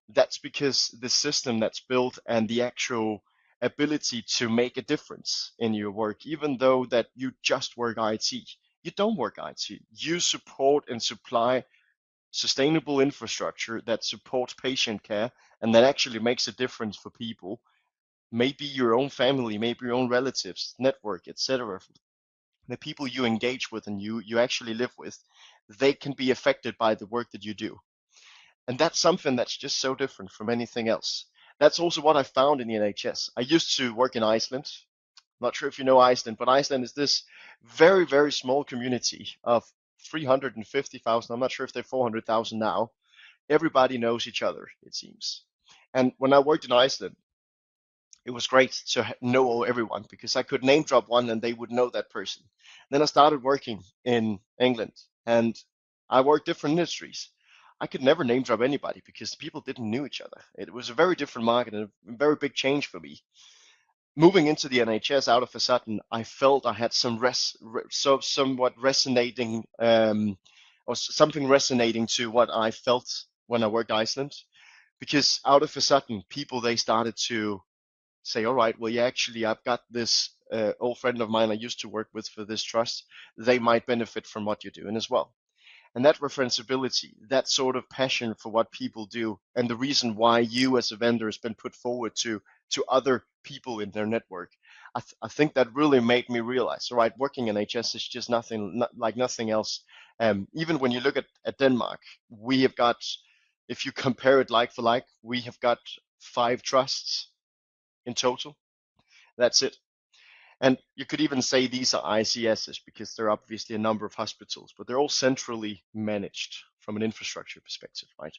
S3: That's because the system that's built and the actual ability to make a difference in your work, even though that you just work IT, you don't work IT. You support and supply sustainable infrastructure that supports patient care and that actually makes a difference for people, maybe your own family, maybe your own relatives, network, etc. The people you engage with and you actually live with, they can be affected by the work that you do. And that's something that's just so different from anything else. That's also what I found in the NHS. I used to work in Iceland. Not sure if you know Iceland, but Iceland is this very, very small community of 350,000. I'm not sure if they're 400,000 now. Everybody knows each other, it seems. And when I worked in Iceland, it was great to know everyone, because I could name drop one and they would know that person. Then I started working in England and I worked different industries. I could never name drop anybody because people didn't know each other. It was a very different market and a very big change for me. Moving into the NHS, out of a sudden, I felt I had somewhat resonating, or something resonating to what I felt when I worked Iceland, because out of a sudden, people, they started to say, all right, well, yeah, actually, I've got this old friend of mine I used to work with for this trust. They might benefit from what you're doing as well. And that referenceability, that sort of passion for what people do, and the reason why you as a vendor has been put forward to other people in their network, I think that really made me realize, all right, working in NHS is just like nothing else. Even when you look at Denmark, we have got, if you compare it like for like, we have got 5 trusts in total. That's it. And you could even say these are ICSs because there are obviously a number of hospitals, but they're all centrally managed from an infrastructure perspective, right?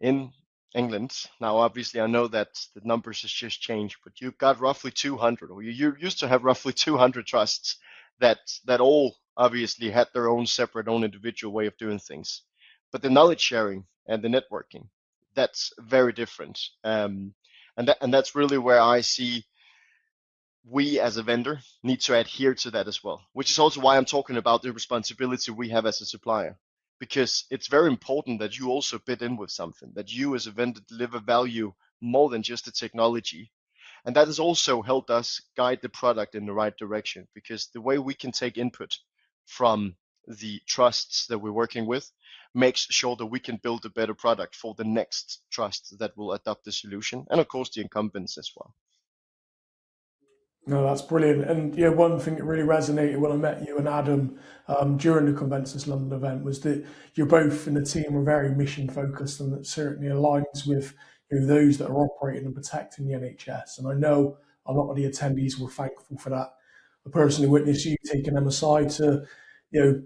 S3: In England, now obviously I know that the numbers has just changed, but you've got roughly 200, or you used to have roughly 200 trusts that all obviously had their own separate, own individual way of doing things. But the knowledge sharing and the networking, that's very different. And that's really where I see we as a vendor need to adhere to that as well, which is also why I'm talking about the responsibility we have as a supplier, because it's very important that you also bid in with something, that you as a vendor deliver value more than just the technology. And that has also helped us guide the product in the right direction, because the way we can take input from the trusts that we're working with makes sure that we can build a better product for the next trust that will adopt the solution, and of course the incumbents as well.
S4: No, that's brilliant. And yeah, one thing that really resonated when I met you and Adam during the Conventus London event was that you're both in the team are very mission focused, and that certainly aligns with those that are operating and protecting the NHS. And I know a lot of the attendees were thankful for that. I personally witnessed you taking them aside to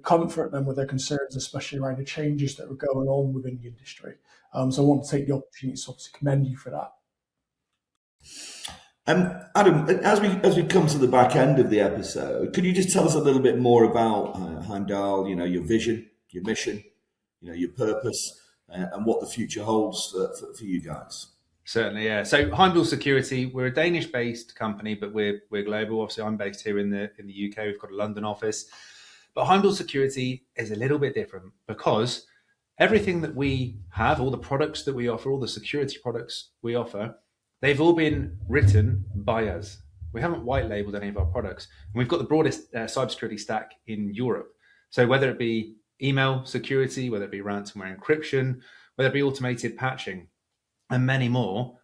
S4: comfort them with their concerns, especially around the changes that are going on within the industry. So I want to take the opportunity to obviously commend you for that.
S1: Adam, as we come to the back end of the episode, could you just tell us a little bit more about Heimdall, your vision, your mission, your purpose, and what the future holds for you guys?
S2: Certainly, yeah. So Heimdall Security, we're a Danish-based company, but we're global. Obviously, I'm based here in the UK. We've got a London office, but Heimdall Security is a little bit different because everything that we have, all the products that we offer, all the security products we offer, they've all been written by us. We haven't white labeled any of our products, and we've got the broadest cybersecurity stack in Europe. So whether it be email security, whether it be ransomware encryption, whether it be automated patching, and many more,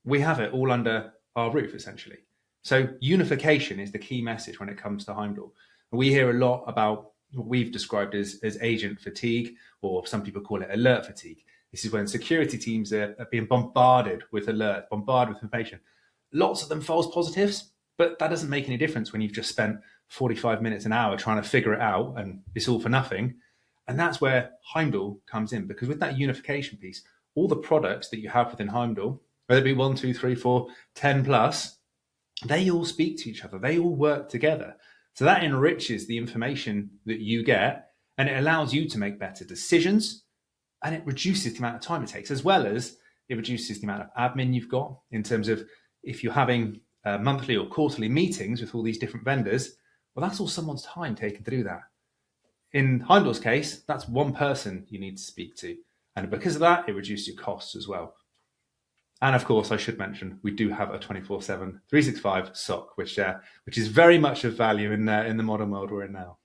S2: we have it all under our roof, essentially. So unification is the key message when it comes to Heimdall. We hear a lot about what we've described as agent fatigue, or some people call it alert fatigue. This is when security teams are being bombarded with alerts, bombarded with information. Lots of them false positives, but that doesn't make any difference when you've just spent 45 minutes, an hour trying to figure it out, and it's all for nothing. And that's where Heimdall comes in, because with that unification piece, all the products that you have within Heimdall, whether it be 1, 2, 3, 4, 10 plus, they all speak to each other. They all work together. So that enriches the information that you get, and it allows you to make better decisions, and it reduces the amount of time it takes, as well as it reduces the amount of admin you've got in terms of if you're having monthly or quarterly meetings with all these different vendors, well, that's all someone's time taken to do that. In Heimdall's case, that's one person you need to speak to. And because of that, it reduces your costs as well. And of course, I should mention, we do have a 24/7, 365 SOC, which is very much of value in the modern world we're in now.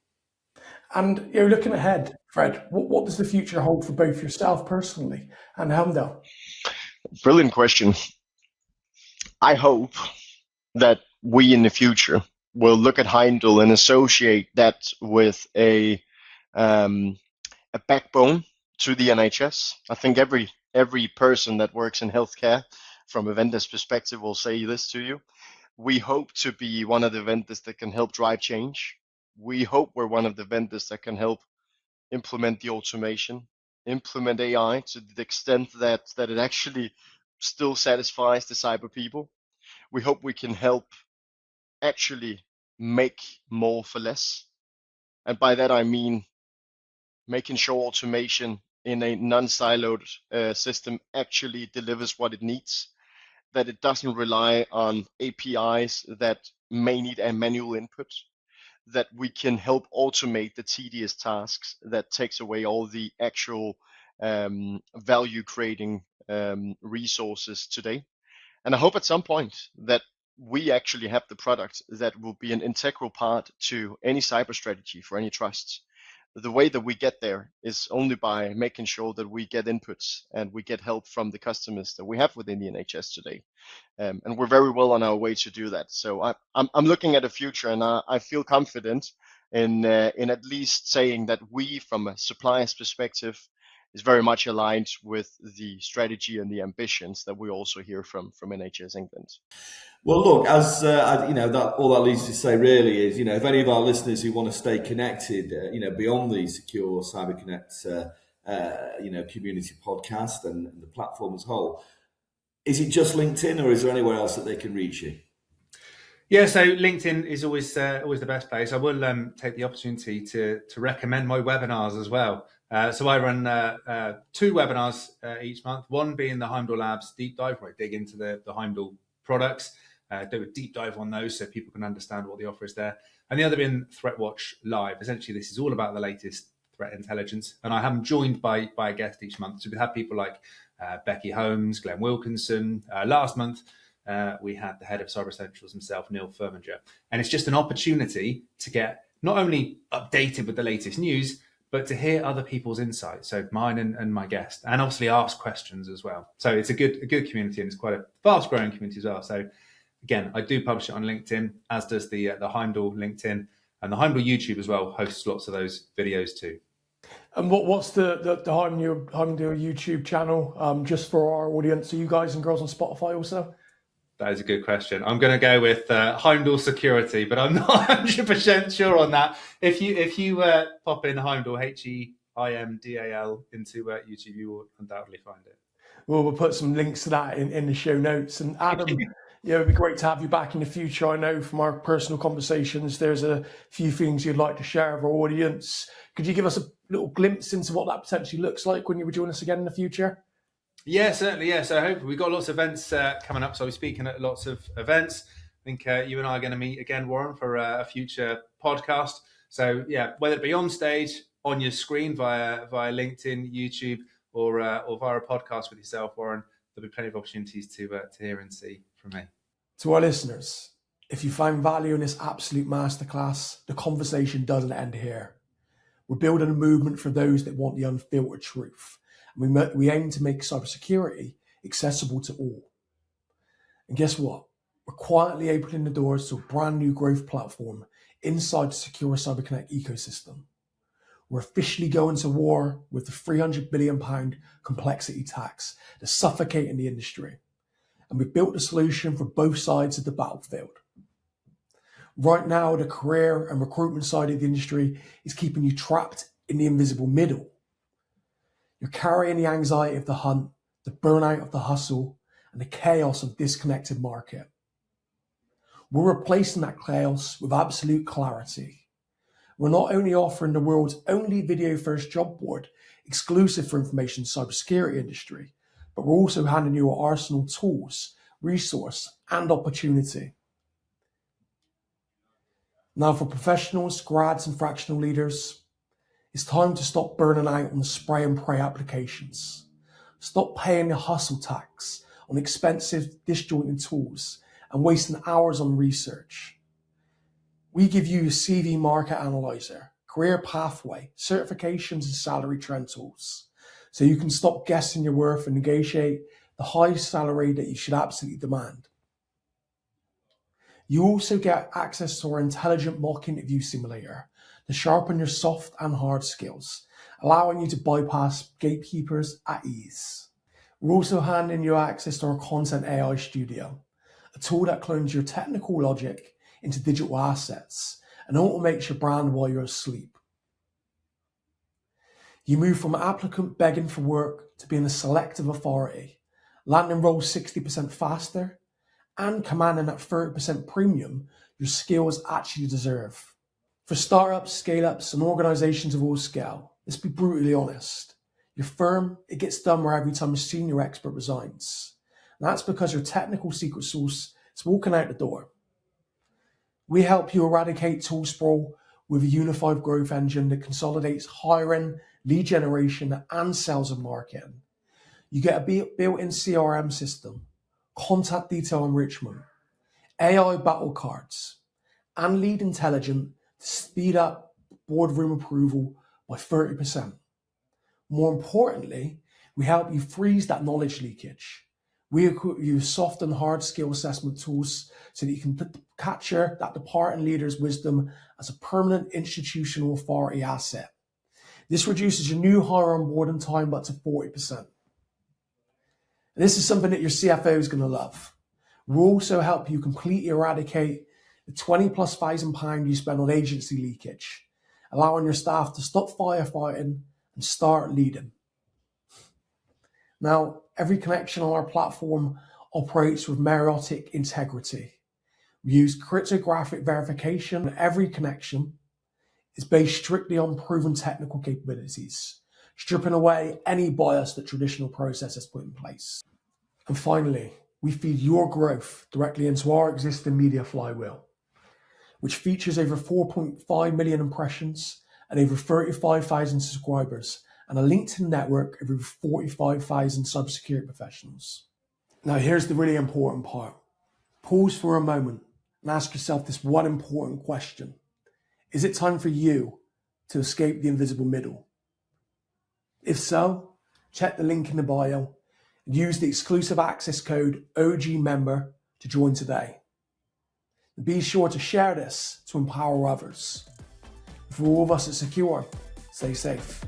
S4: And looking ahead, Fred, what does the future hold for both yourself personally and Heimdall?
S3: Brilliant question. I hope that we in the future will look at Heimdall and associate that with a backbone to the NHS. I think every person that works in healthcare from a vendor's perspective will say this to you. We hope to be one of the vendors that can help drive change. We hope we're one of the vendors that can help implement the automation, implement AI to the extent that it actually still satisfies the cyber people. We hope we can help actually make more for less. And by that, I mean making sure automation in a non-siloed system actually delivers what it needs, that it doesn't rely on APIs that may need a manual input, that we can help automate the tedious tasks that takes away all the actual value creating resources today. And I hope at some point that we actually have the product that will be an integral part to any cyber strategy for any trusts. The way that we get there is only by making sure that we get inputs and we get help from the customers that we have within the NHS today. And we're very well on our way to do that. So I'm looking at a future, and I feel confident in at least saying that we, from a supplier's perspective, is very much aligned with the strategy and the ambitions that we also hear from NHS England.
S1: Well, look, as that all that leads to say really is, if any of our listeners who want to stay connected, beyond the Secure Cyber Connect, community podcast and the platform as a whole, is it just LinkedIn, or is there anywhere else that they can reach you?
S2: Yeah, so LinkedIn is always the best place. I will take the opportunity to recommend my webinars as well. So I run 2 webinars each month, one being the Heimdall Labs deep dive, where I dig into the Heimdall products, do a deep dive on those so people can understand what the offer is there. And the other being Threat Watch Live. Essentially, this is all about the latest threat intelligence. And I have them joined by a guest each month. So we have people like Becky Holmes, Glenn Wilkinson. Last month, we had the head of Cyber Essentials himself, Neil Firminger. And it's just an opportunity to get not only updated with the latest news, but to hear other people's insights, so mine and my guest, and obviously ask questions as well. So it's a good community, and it's quite a fast-growing community as well. So again, I do publish it on LinkedIn, as does the Heimdall LinkedIn, and the Heimdall YouTube as well hosts lots of those videos too.
S4: And what's the Heimdall YouTube channel, just for our audience? Are you guys and girls on Spotify also?
S2: That is a good question. I'm going to go with Heimdall Security, but I'm not 100% sure on that. If you pop in Heimdall, HEIMDAL, into YouTube, you will undoubtedly find it.
S4: Well, we'll put some links to that in the show notes. And Adam, it'd be great to have you back in the future. I know from our personal conversations, there's a few things you'd like to share with our audience. Could you give us a little glimpse into what that potentially looks like when you would join us again in the future?
S2: Yeah, certainly. Yeah, so hopefully we've got lots of events coming up. So we're speaking at lots of events. I think you and I are going to meet again, Warren, for a future podcast. So yeah, whether it be on stage, on your screen via LinkedIn, YouTube, or via a podcast with yourself, Warren, there'll be plenty of opportunities to hear and see from me.
S4: To our listeners, if you find value in this absolute masterclass, the conversation doesn't end here. We're building a movement for those that want the unfiltered truth. And we aim to make cybersecurity accessible to all. And guess what? We're quietly opening the doors to a brand new growth platform inside the secure CyberConnect ecosystem. We're officially going to war with the £300 billion complexity tax that's suffocating the industry. And we've built a solution for both sides of the battlefield. Right now, the career and recruitment side of the industry is keeping you trapped in the invisible middle. You're carrying the anxiety of the hunt, the burnout of the hustle, and the chaos of disconnected market. We're replacing that chaos with absolute clarity. We're not only offering the world's only video-first job board exclusive for information cybersecurity industry, but we're also handing you an arsenal of tools, resource, and opportunity. Now for professionals, grads, and fractional leaders, it's time to stop burning out on the spray and pray applications. Stop paying the hustle tax on expensive disjointed tools and wasting hours on research. We give you a CV market analyzer, career pathway, certifications, and salary trend tools, so you can stop guessing your worth and negotiate the high salary that you should absolutely demand. You also get access to our intelligent mock interview simulator to sharpen your soft and hard skills, allowing you to bypass gatekeepers at ease. We're also handing you access to our Content AI Studio, a tool that clones your technical logic into digital assets and automates your brand while you're asleep. You move from an applicant begging for work to being a selective authority, landing roles 60% faster, and commanding that 30% premium your skills actually deserve. For startups, scale-ups, and organizations of all scale, let's be brutally honest. Your firm, it gets dumber every time a senior expert resigns. And that's because your technical secret sauce is walking out the door. We help you eradicate tool sprawl with a unified growth engine that consolidates hiring, lead generation, and sales and marketing. You get a built-in CRM system, contact detail enrichment, AI battle cards, and lead intelligence to speed up boardroom approval by 30%. More importantly, we help you freeze that knowledge leakage. We equip you with soft and hard skill assessment tools so that you can capture that departing leader's wisdom as a permanent institutional authority asset. This reduces your new hire onboarding time by up to 40%. And this is something that your CFO is going to love. We'll also help you completely eradicate the £20,000+ you spend on agency leakage, allowing your staff to stop firefighting and start leading. Now, every connection on our platform operates with meritocratic integrity. We use cryptographic verification, and every connection is based strictly on proven technical capabilities, stripping away any bias that traditional processes put in place. And finally, we feed your growth directly into our existing media flywheel, which features over 4.5 million impressions and over 35,000 subscribers, and a LinkedIn network of over 45,000 cybersecurity professionals. Now, here's the really important part. Pause for a moment and ask yourself this one important question. Is it time for you to escape the invisible middle? If so, check the link in the bio and use the exclusive access code OGMember to join today. And be sure to share this to empower others. For all of us at Secure, stay safe.